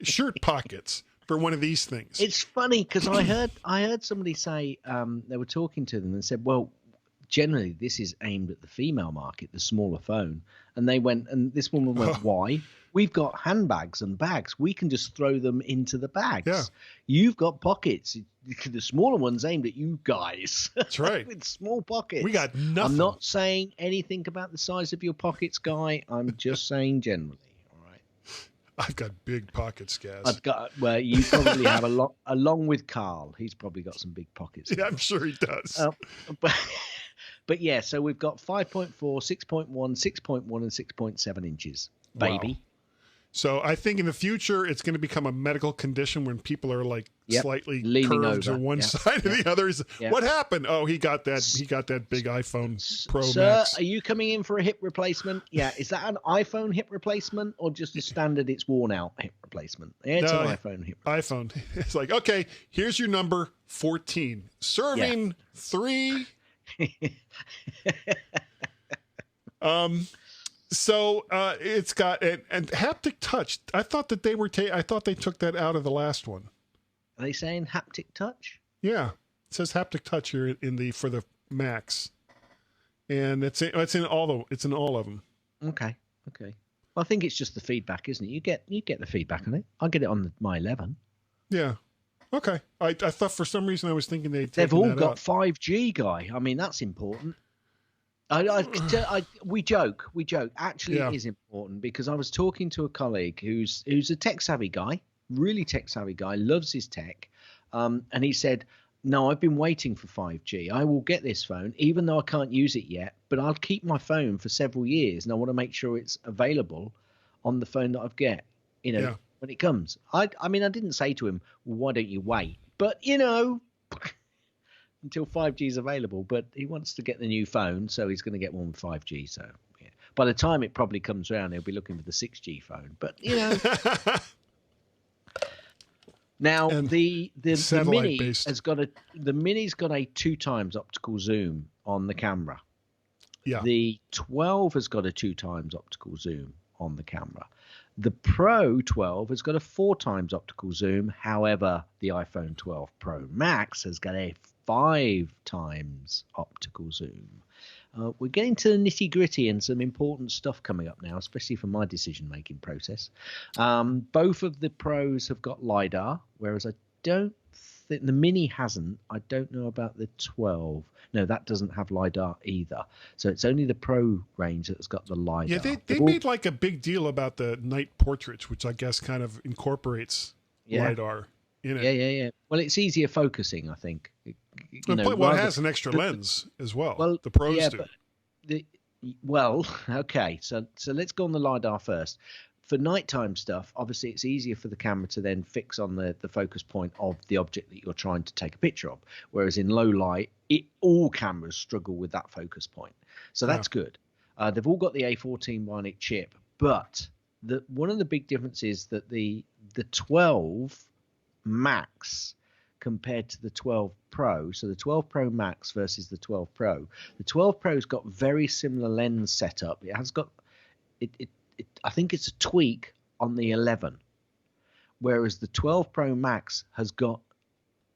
shirt pockets for one of these things. It's funny because I heard somebody say they were talking to them and said, well, generally this is aimed at the female market, the smaller phone. And they went, and this woman went, why? We've got handbags and bags. We can just throw them into the bags. Yeah. You've got pockets. The smaller one's aimed at you guys. That's right. With small pockets. We got nothing. I'm not saying anything about the size of your pockets, Guy. I'm just saying generally. All right. I've got big pockets, Gaz. Well, you probably have a lot, along with Carl. He's probably got some big pockets. Yeah, I'm sure he does. But yeah, so we've got 5.4, 6.1, 6.1, and 6.7 inches, baby. Wow. So I think in the future, it's going to become a medical condition when people are like slightly leaning curved over. to one side or the other. Yeah. What happened? Oh, he got that big iPhone Pro Sir, Max. are you coming in for a hip replacement? Yeah. Is that an iPhone hip replacement or just a standard it's worn out hip replacement? Yeah, it's an iPhone hip replacement. iPhone. It's like, okay, here's your number 14. Serving 3. So it's got and haptic touch. I thought that they were. I thought they took that out of the last one. Are they saying haptic touch? Yeah, it says haptic touch here for the Macs, and it's in all of them. Okay. Well, I think it's just the feedback, isn't it? You get the feedback on it. I'll get it on my 11. Yeah. Okay. I thought for some reason I was thinking they've all got 5G, Guy. I mean, that's important. We joke. Actually, it is important because I was talking to a colleague who's a tech savvy guy, really tech savvy guy, loves his tech, and he said, "No, I've been waiting for 5G. I will get this phone, even though I can't use it yet. But I'll keep my phone for several years, and I want to make sure it's available on the phone that I get. When it comes." I mean, I didn't say to him, well, "Why don't you wait?" But until 5G is available, but he wants to get the new phone, so he's going to get one with 5G. So yeah. By the time it probably comes around, he'll be looking for the 6G phone. But now the Mini the Mini's got a 2x optical zoom on the camera. Yeah. The 12 has got a 2x optical zoom on the camera. The Pro 12 has got a 4x optical zoom. However, the iPhone 12 Pro Max has got a 5x optical zoom. We're getting to the nitty gritty and some important stuff coming up now, especially for my decision making process. Both of the Pros have got LiDAR, whereas I don't think the Mini hasn't. I don't know about the 12. No, that doesn't have LiDAR either. So it's only the Pro range that's got the LiDAR. Yeah, they made like a big deal about the night portraits, which I guess kind of incorporates LiDAR in it. Yeah. Well, it's easier focusing, I think. It has an extra lens as well. Well, the Pros do. Okay. So let's go on the LiDAR first. For nighttime stuff, obviously it's easier for the camera to then fix on the focus point of the object that you're trying to take a picture of. Whereas in low light, all cameras struggle with that focus point. So that's good. They've all got the A14 Bionic chip, but one of the big differences that the 12 Max compared to the 12 Pro, so the 12 Pro Max versus the 12 Pro, the 12 Pro's got very similar lens setup. It has got I think it's a tweak on the 11, whereas the 12 Pro Max has got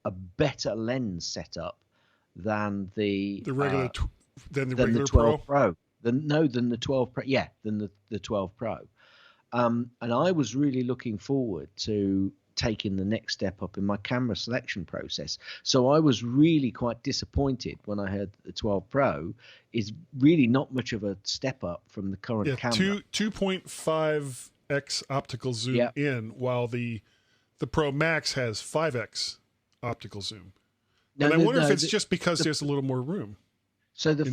a better lens setup than the regular than the 12 12 Pro. Than the 12 Pro. Yeah, than the 12 Pro. And I was really looking forward to taking the next step up in my camera selection process. So I was really quite disappointed when I heard that the 12 Pro is really not much of a step up from the current camera. 2.5x optical zoom in, while the Pro Max has 5x optical zoom. And I wonder if it's just because there's a little more room. So the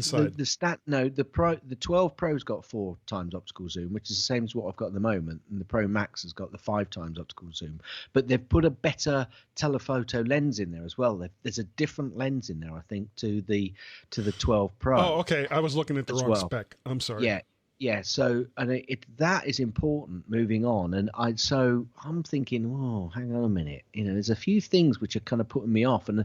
12 Pro's got 4x optical zoom, which is the same as what I've got at the moment, and the Pro Max has got the 5x optical zoom. But they've put a better telephoto lens in there as well. There's a different lens in there, I think, to the 12 Pro. Oh, okay. I was looking at the wrong spec. I'm sorry. Yeah, so and that is important moving on, and I'm thinking, oh, hang on a minute, there's a few things which are kind of putting me off, and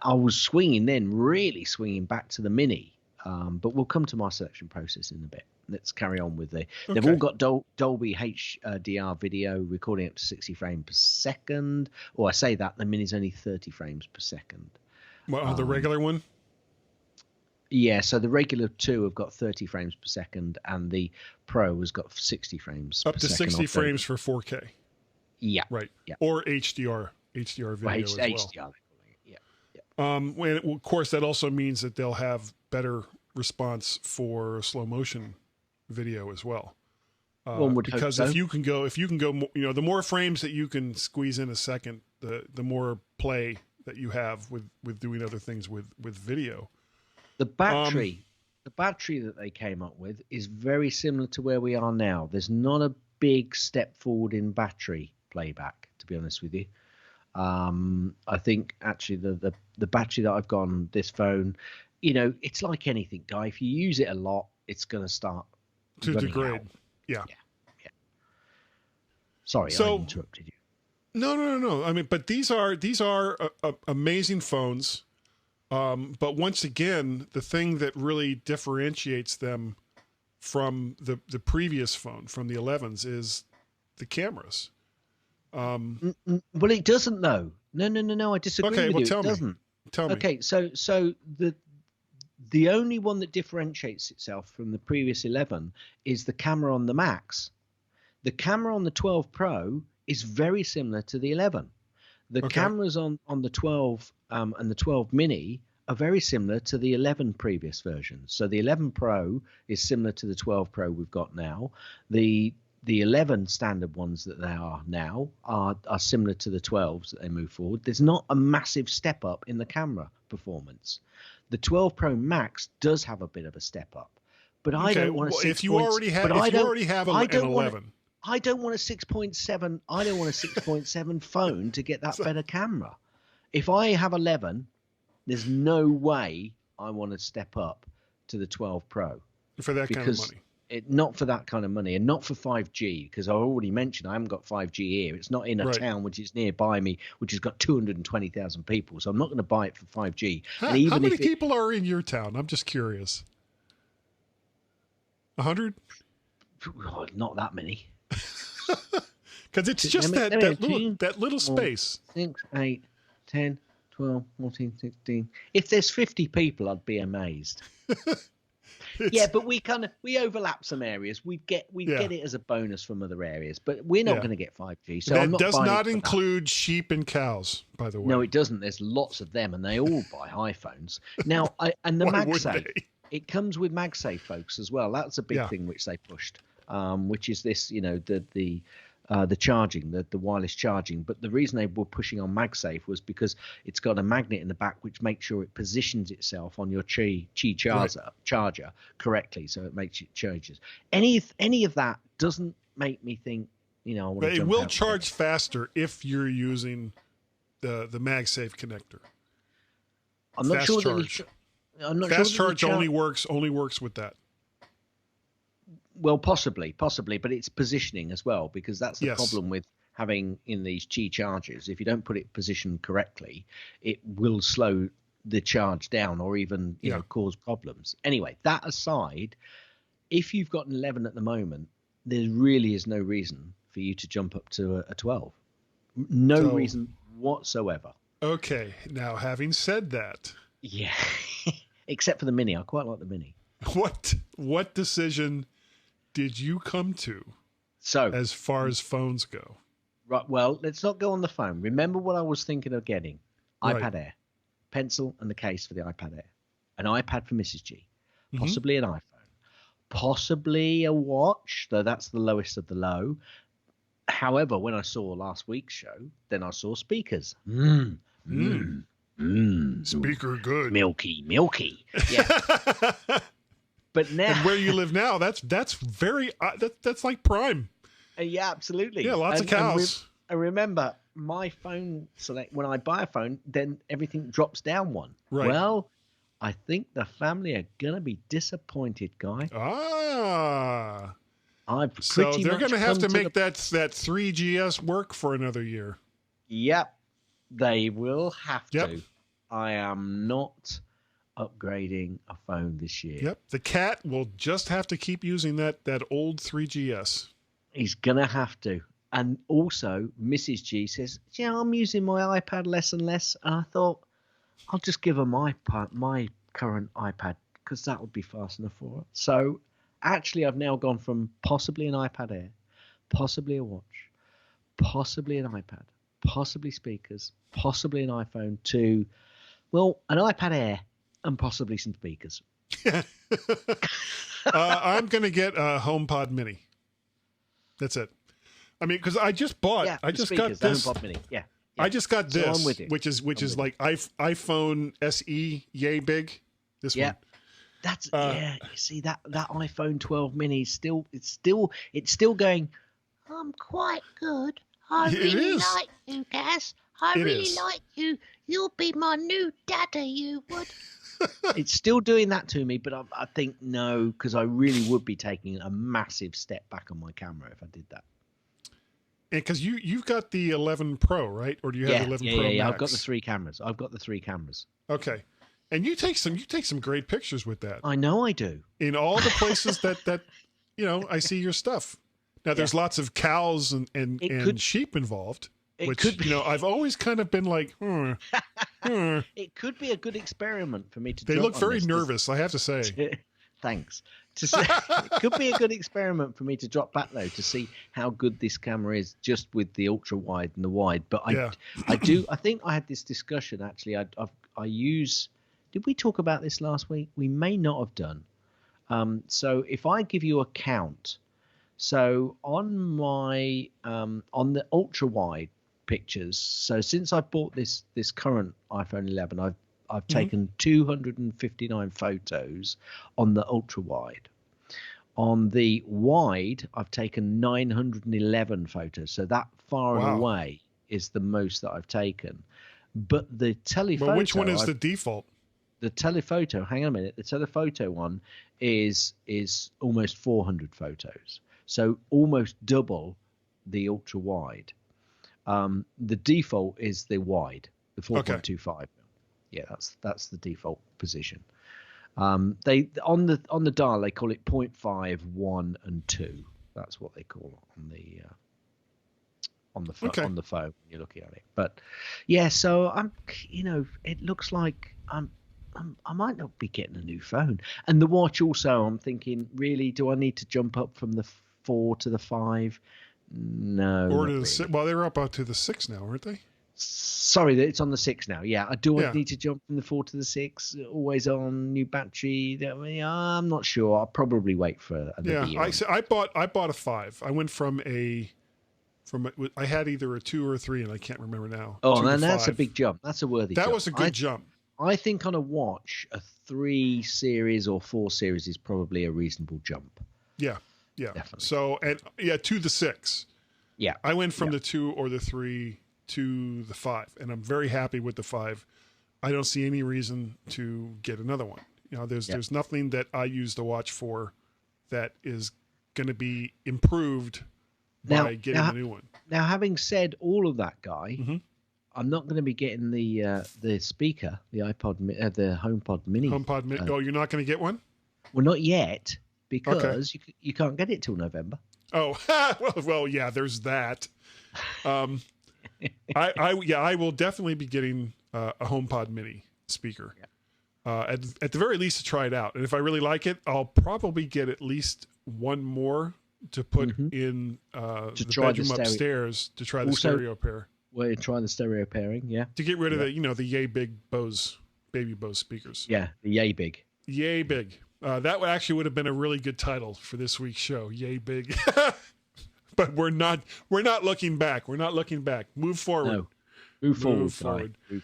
I was really swinging back to the Mini, but we'll come to my selection process in a bit. Let's carry on with they've all got Dolby HDR video recording up to 60 frames per second, or I say that the Mini's only 30 frames per second. Well, the regular one. Yeah, so the regular 2 have got 30 frames per second, and the Pro has got 60 frames up per to second. 60 frames for 4K. Yeah. Right. Yeah. Or HDR video as well. HDR. Yeah. Of course, that also means that they'll have better response for slow motion video as well. Because if you can go, the more frames that you can squeeze in a second, the more play that you have with doing other things with video. The battery that they came up with is very similar to where we are now. There's not a big step forward in battery playback, to be honest with you. I think actually the battery that I've got on this phone, it's like anything, Guy. If you use it a lot, it's going to start to degrade. Yeah. Sorry, I interrupted you. No. I mean, but these are amazing phones. But once again, the thing that really differentiates them from the previous phone, from the 11s, is the cameras. Well, it doesn't, though. No, I disagree with you. Okay, well, it doesn't. Tell me. Okay, so the only one that differentiates itself from the previous 11 is the camera on the Max. The camera on the 12 Pro is very similar to the 11. The cameras on the 12 and the 12 Mini are very similar to the 11 previous versions. So the 11 Pro is similar to the 12 Pro we've got now. The 11 standard ones that they are now are similar to the 12s that they move forward. There's not a massive step up in the camera performance. The 12 Pro Max does have a bit of a step up, but I don't want to. If you already have an 11. I don't want a 6.7. I don't want a 6.7 phone to get that better camera. If I have 11, there's no way I want to step up to the 12 Pro for that kind of money. Not for that kind of money, and not for 5G, because I already mentioned I haven't got 5G here. It's not in a town which is nearby me, which has got 220,000 people. So I'm not going to buy it for 5G. How many people are in your town? I'm just curious. 100? Not that many. Because it's just that little space. 6, 8, 10, 12, 14, 16. If there's 50 people, I'd be amazed. Yeah, but we overlap some areas. We get it as a bonus from other areas, but we're not going to get 5G. So that does not include sheep and cows, by the way. No, it doesn't. There's lots of them, and they all buy iPhones now. And the MagSafe, it comes with MagSafe, folks, as well. That's a big thing which they pushed, which is this, the charging, the wireless charging. But the reason they were pushing on MagSafe was because it's got a magnet in the back which makes sure it positions itself on your Qi charger correctly, so it makes it charges. Any of that doesn't make me think, I want to. But it will charge faster if you're using the MagSafe connector. I'm not sure that fast charge only works with that. Well, possibly, but it's positioning as well, because that's the problem with having in these Qi chargers. If you don't put it positioned correctly, it will slow the charge down or even cause problems. Anyway, that aside, if you've got an 11 at the moment, there really is no reason for you to jump up to a 12. No reason whatsoever. Okay, now having said that, except for the Mini, I quite like the Mini. What decision did you come to as far as phones go? Right, well, let's not go on the phone. Remember what I was thinking of getting? iPad Air, pencil and the case for the iPad Air, an iPad for Mrs. G, possibly an iPhone, possibly a watch, though that's the lowest of the low. However, when I saw last week's show, then I saw speakers. Speaker good. Milky. Yeah. But now, and where you live now, that's very that's like prime. Yeah, absolutely. Yeah, lots of cows. I remember my phone select when I buy a phone, then everything drops down one. Right. Well, I think the family are going to be disappointed, Guy. Ah. I've So pretty they're much going to have to come make that 3GS work for another year. Yep, they will have Yep. to. I am not upgrading a phone this year. Yep. The cat will just have to keep using that old 3GS. He's going to have to. And also, Mrs. G says, yeah, I'm using my iPad less and less. And I thought, I'll just give her my current iPad because that would be fast enough for her. So actually, I've now gone from possibly an iPad Air, possibly a watch, possibly an iPad, possibly speakers, possibly an iPhone to, well, an iPad Air and possibly some speakers. I'm going to get a HomePod Mini. That's it. I mean, because I just bought, I just got this. HomePod Mini. Yeah. I just got this, I'm with you. which is like iPhone SE, yay big. This one. That's You see that iPhone 12 Mini is still going. I'm quite good. I really like you, Gaz. I really like you. You'll be my new daddy. You would. It's still doing that to me, but I think no, because I really would be taking a massive step back on my camera if I did that. And because you've got the 11 Pro, right? Or do you have the 11 Pro Max? Yeah. I've got the three cameras. Okay. And you take some great pictures with that. I know I do. In all the places that I see your stuff. Now there's lots of cows and sheep involved. I've always kind of been like, It could be a good experiment for me to. They look very nervous, I have to say. Thanks. It could be a good experiment for me to drop back though to see how good this camera is just with the ultra wide and the wide. But I think I had this discussion actually. I use. Did we talk about this last week? We may not have done. So if I give you a count, so on my on the ultra wide pictures. So since I bought this current iPhone 11, I've taken 259 photos on the ultra wide. On the wide, I've taken 911 photos. So that far and away is the most that I've taken. But the telephoto. Well, which one is the default? The telephoto. Hang on a minute. The telephoto one is almost 400 photos. So almost double the ultra wide. The default is the wide, the 4.25. Yeah, that's the default position. They on the dial they call it 0.5, 1, and 2. That's what they call it on the phone when you're looking at it. But yeah, so I'm it looks like I might not be getting a new phone. And the watch also, I'm thinking, really, do I need to jump up from the 4 to the 5? No. Or to the 6. Well, they were up to the 6 now, aren't they? Sorry, it's on the 6 now. Yeah, I need to jump from the 4 to the 6. Always on, new battery. I'm not sure. I'll probably wait for another year. I bought a 5. I went from I had either a 2 or a 3, and I can't remember now. Oh, and that's a big jump. That's a worthy jump. That was a good jump. I think on a watch, a 3 series or 4 series is probably a reasonable jump. Yeah. Definitely. So, to the 6. Yeah. I went from the 2 or the 3 to the 5, and I'm very happy with the 5. I don't see any reason to get another one. There's nothing that I use the watch for that is going to be improved by getting a new one. Now, having said all of that, Guy, I'm not going to be getting the speaker, the HomePod Mini. HomePod Mini. You're not going to get one? Well, not yet, because you can't get it till November. Oh, well, yeah. There's that. I will definitely be getting a HomePod Mini speaker. Yeah. At the very least to try it out, and if I really like it, I'll probably get at least one more to put in the bedroom upstairs to try the stereo pair. Well, you're trying the stereo pairing, yeah. To get rid of the yay big baby Bose speakers. Yeah, the yay big. Yay big. That would have been a really good title for this week's show. Yay big. But we're not looking back. We're not looking back. Move forward. No. Move forward. Yeah.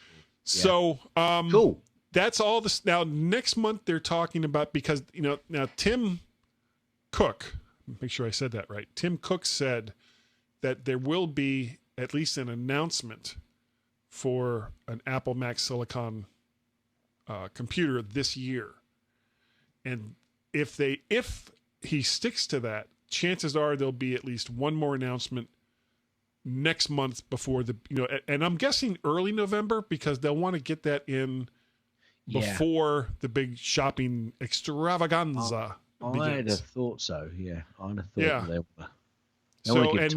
So, cool. That's all this. Now, next month they're talking about, because, now Tim Cook, make sure I said that right. Tim Cook said that there will be at least an announcement for an Apple Mac Silicon computer this year. And if he sticks to that, chances are there'll be at least one more announcement next month before and I'm guessing early November, because they'll want to get that in before the big shopping extravaganza begins. I'd have thought so. Yeah, I'd have thought they were. So, and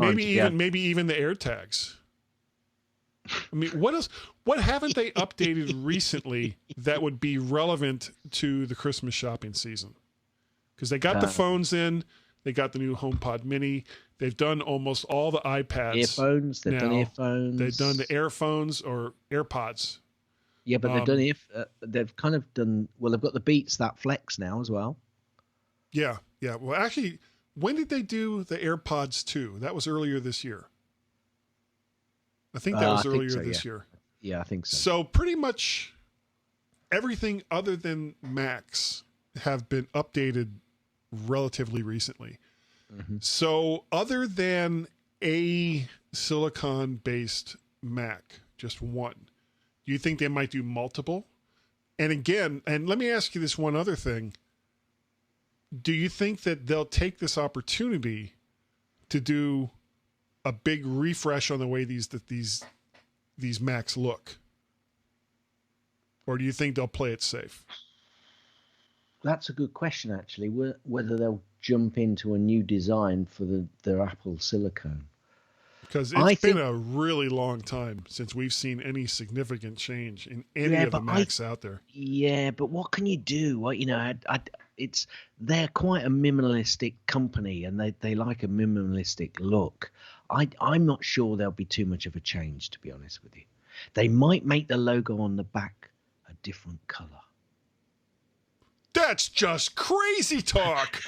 maybe even the AirTags. I mean, what else? What haven't they updated recently that would be relevant to the Christmas shopping season? Because they got the phones in, they got the new HomePod Mini, they've done almost all the iPads. Earphones, they've done earphones. They've done the Airphones or Airpods. Yeah, but they've done they've kind of done. Well, they've got the Beats that Flex now as well. Yeah. Well, actually, when did they do the Airpods 2? That was earlier this year. I think that was earlier this year. Yeah, I think so. So pretty much everything other than Macs have been updated relatively recently. Mm-hmm. So other than a silicon-based Mac, just one, do you think they might do multiple? And again, and let me ask you this one other thing. Do you think that they'll take this opportunity to do a big refresh on the way these Macs look? Or do you think they'll play it safe? That's a good question, actually, whether they'll jump into a new design for their Apple Silicon. Because it's been a really long time since we've seen any significant change in any of the Macs out there. Yeah, but what can you do? Well, they're quite a minimalistic company, and they like a minimalistic look. I'm not sure there'll be too much of a change, to be honest with you. They might make the logo on the back a different color. That's just crazy talk.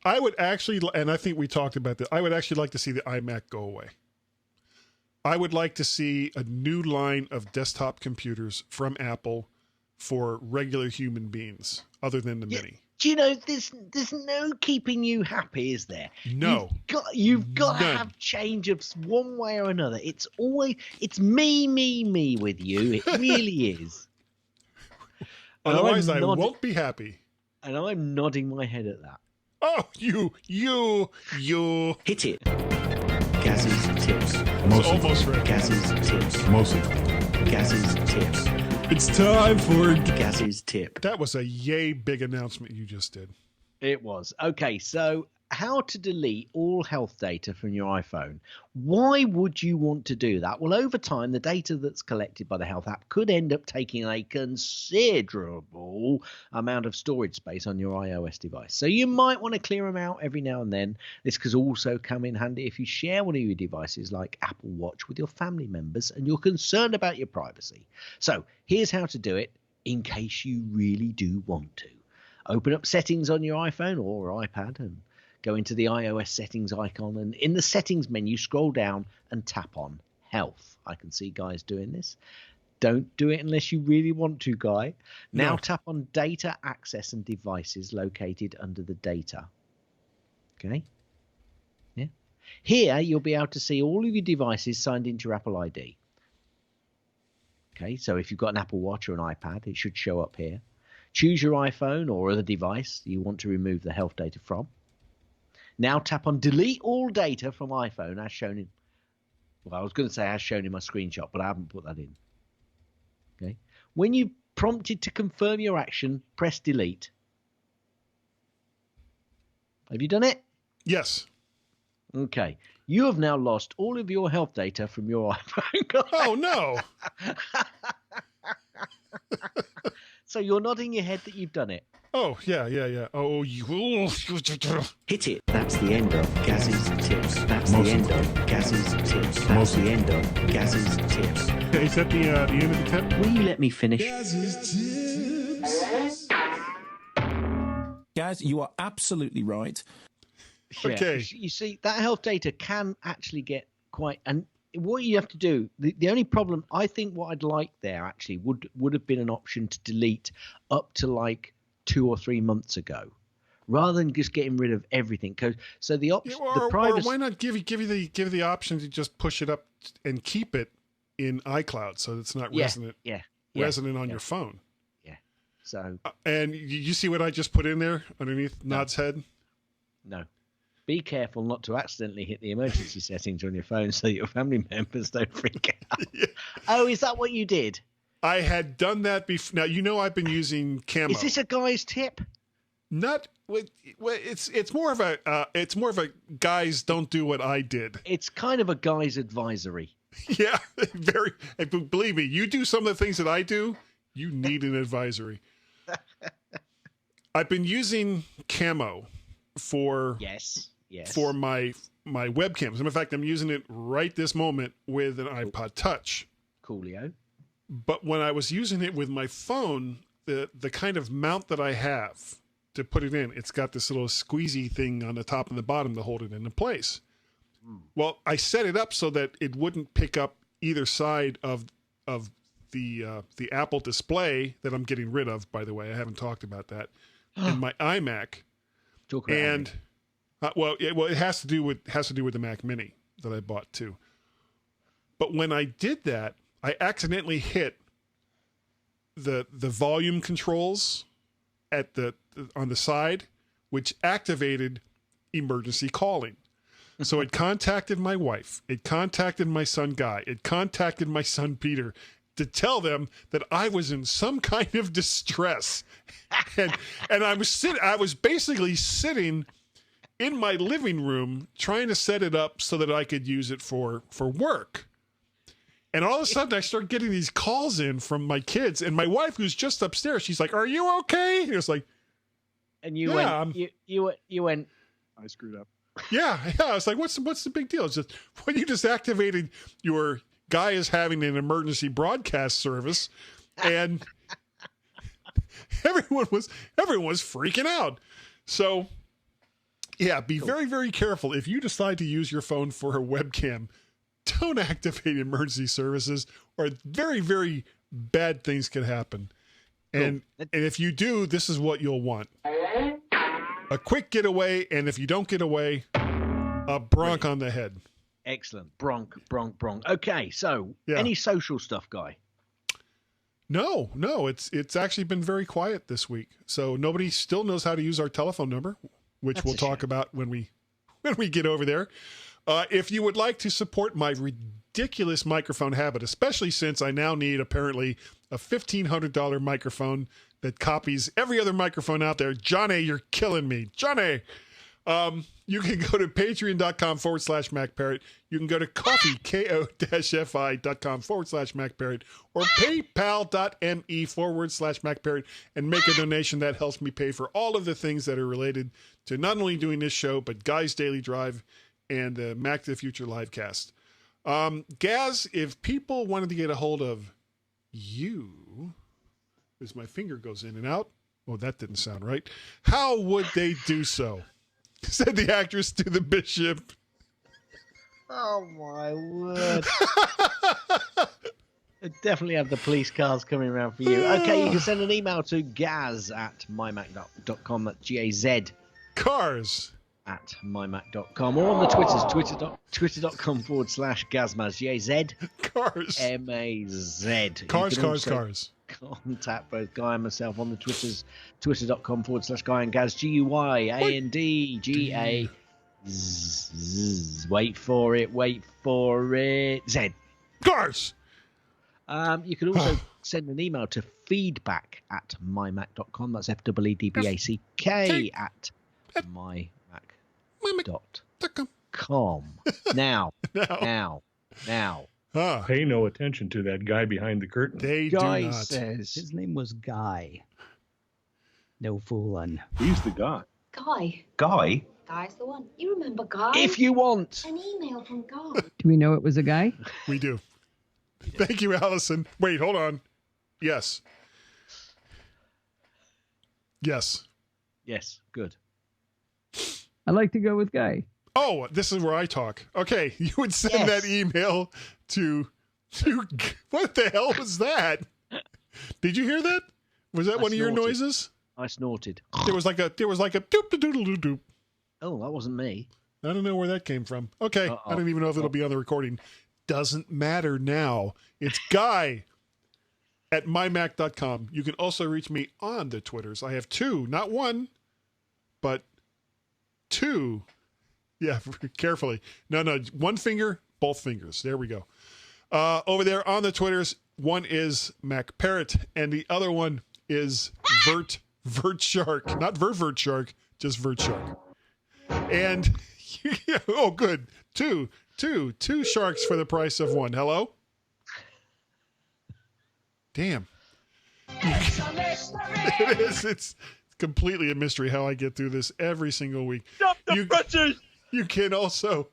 I would actually, and I think we talked about this, I would actually like to see the iMac go away. I would like to see a new line of desktop computers from Apple for regular human beings, other than the Mini. Do you know, there's no keeping you happy, is there? No. You've got to have change of one way or another. It's me with you. It really is. Otherwise, I won't be happy. And I'm nodding my head at that. Oh, you. Hit it. Gaz's tips. Almost ready. Gaz's tips. Mostly. Gaz's tips. It's time for Gaz's tip. That was a yay big announcement you just did. It was. Okay, so how to delete all health data from your iPhone. Why would you want to do that? Well, over time, the data that's collected by the health app could end up taking a considerable amount of storage space on your iOS device. So you might want to clear them out every now and then. This could also come in handy if you share one of your devices like Apple Watch with your family members and you're concerned about your privacy. So here's how to do it in case you really do want to. Open up settings on your iPhone or iPad and go into the iOS settings icon, and in the settings menu, scroll down and tap on health. I can see guys doing this. Don't do it unless you really want to, Guy. Now tap on data access and devices located under the data. Okay. Yeah. Here, you'll be able to see all of your devices signed into your Apple ID. Okay. So if you've got an Apple Watch or an iPad, it should show up here. Choose your iPhone or other device you want to remove the health data from. Now tap on delete all data from iPhone as shown in, well, I was going to say as shown in my screenshot, but I haven't put that in. Okay. When you're prompted to confirm your action, press delete. Have you done it? Yes. Okay. You have now lost all of your health data from your iPhone. Oh, no. So you're nodding your head that you've done it. Oh, yeah. Oh, you. Hit it. That's the end of Gaz's tips. That's the end of Gaz's tips. That's the end of Gaz's tips. Is that the end of the tip? Will you let me finish? Gaz's tips. Gaz, you are absolutely right. Yeah. Okay. You see, that health data can actually get quite... And what you have to do, the only problem, I think what I'd like there actually would have been an option to delete up to like 2 or 3 months ago, rather than just getting rid of everything. So the option, the privacy. Or why not give you the option to just push it up and keep it in iCloud, so it's not resonant on your phone. Yeah. So. And you see what I just put in there underneath Nod's head? No. Be careful not to accidentally hit the emergency settings on your phone so your family members don't freak out. Yeah. Oh, is that what you did? I had done that before. Now, I've been using Camo. Is this a guy's tip? Not. It's more of a guys don't do what I did. It's kind of a guy's advisory. Yeah, very. Believe me, you do some of the things that I do, you need an advisory. I've been using Camo for for my webcams. In fact, I'm using it right this moment with an iPod Touch. Coolio. But when I was using it with my phone, the kind of mount that I have to put it in, it's got this little squeezy thing on the top and the bottom to hold it into place. Well, I set it up so that it wouldn't pick up either side of the Apple display that I'm getting rid of. By the way, I haven't talked about that in my iMac. And it has to do with the Mac Mini that I bought too. But when I did that, I accidentally hit the volume controls on the side, which activated emergency calling. So it contacted my wife. It contacted my son Guy. It contacted my son Peter to tell them that I was in some kind of distress, and I was basically sitting in my living room trying to set it up so that I could use it for work. And all of a sudden, I start getting these calls in from my kids, and my wife, who's just upstairs, she's like, "Are you okay?" And it's like, and you went, you went, I screwed up. Yeah. I was like, what's the big deal? It's just when you just activated your Guy is having an emergency broadcast service, and everyone was freaking out. So, yeah, be very, very careful if you decide to use your phone for a webcam. Don't activate emergency services, or very, very bad things can happen. And if you do, this is what you'll want. A quick getaway, and if you don't get away, a bronc on the head. Excellent. Bronc. Okay, so any social stuff, Guy? No, it's actually been very quiet this week. So nobody still knows how to use our telephone number, which we'll talk about when we get over there. If you would like to support my ridiculous microphone habit, especially since I now need apparently a $1,500 microphone that copies every other microphone out there. Johnny, you're killing me. Johnny! You can go to patreon.com/MacParrot. You can go to ko-fi.com/MacParrot or paypal.me/MacParrot and make a donation that helps me pay for all of the things that are related to not only doing this show, but Guy's Daily Drive and the Mac to the Future livecast. Gaz, if people wanted to get a hold of you, as my finger goes in and out, oh, that didn't sound right, how would they do so? Said the actress to the bishop. Oh, my word. I definitely have the police cars coming around for you. Okay, you can send an email to gaz@mymac.com. That's G-A-Z. Cars. @mymac.com, or on the Twitters, twitter.com/Gazmaz, G-A-Z. Cars. M-A-Z. Cars. Contact both Guy and myself on the Twitters, twitter.com/Guy and Gaz, GUYANDGA. Wait for it. Z. Cars. You can also send an email to feedback@mymac.com. That's FEEDBACK @mymac.com. Now. Pay no attention to that guy behind the curtain. They Guy do not. says his name was Guy. No fooling. He's the guy. Guy. Guy? Guy's the one. You remember Guy? If you want. An email from Guy. Do we know it was a guy? We do. Thank you, Allison. Wait, hold on. Yes. Yes, good. I like to go with Guy. Oh, this is where I talk. Okay, you would send that email to what the hell was that? Did you hear that? Was that one of your noises? I snorted. There was like a doop doodle doop. Oh, that wasn't me. I don't know where that came from. Okay, I don't even know if it'll be on the recording. doesn't matter now. It's Guy at mymac.com. You can also reach me on the Twitters. I have 2, not 1, but 2. Yeah, carefully. No, 1 finger, both fingers. There we go. Over there on the Twitters, one is Macparrot, and the other one is Vert Shark. Not Vert Shark, just Vert Shark. And, oh, good. Two sharks for the price of 1. Hello? Damn. It is. It's completely a mystery how I get through this every single week. Stop the butchers! You can also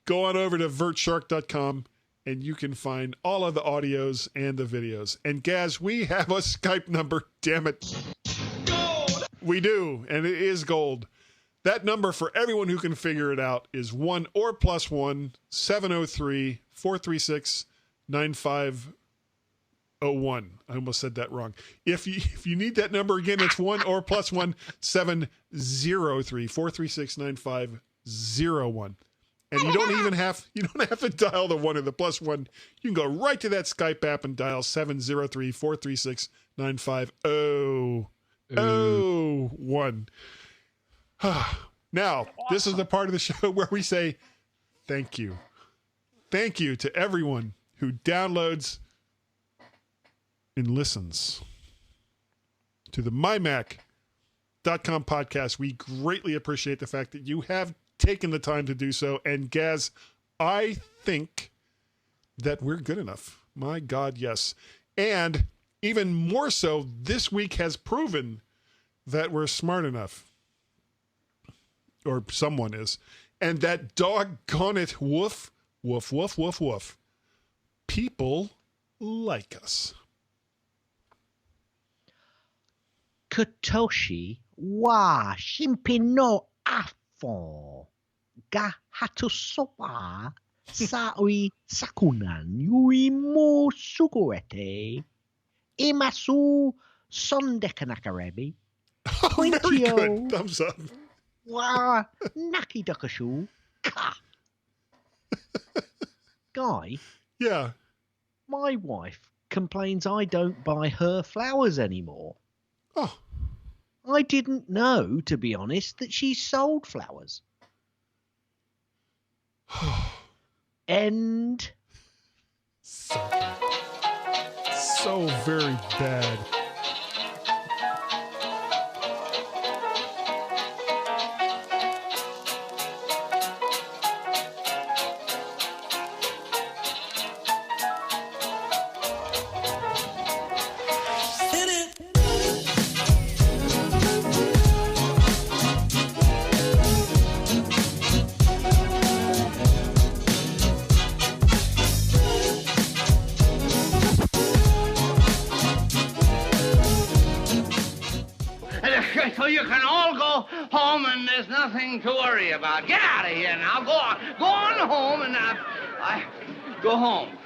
go on over to vertshark.com and you can find all of the audios and the videos. And Gaz, we have a Skype number. Damn it. Gold! We do, and it is gold. That number for everyone who can figure it out is 1 or +1 703 436 9501. I almost said that wrong. If you need that number again, it's 1 or +1 703 436 9501. And you don't have to dial the 1 or the +1. You can go right to that Skype app and dial 703 436 9501. Now, this is the part of the show where we say thank you. Thank you to everyone who downloads and listens to the MyMac.com podcast. We greatly appreciate the fact that you have taken the time to do so. And Gaz, I think that we're good enough. My God, yes. And even more so, this week has proven that we're smart enough. Or someone is. And that doggone it, woof, woof, woof, woof, woof. People like us. Kotoshi wa shimpino afo ga hatusopa saui sakunan yui mo sukuete imasu sondekanakarebi. Oh, very good. Thumbs up. Wa naki dakashu ka. Guy? Yeah. My wife complains I don't buy her flowers anymore. Oh. I didn't know, to be honest, that she sold flowers. End. So very bad. So you can all go home and there's nothing to worry about. Get out of here now. Go on home and go home.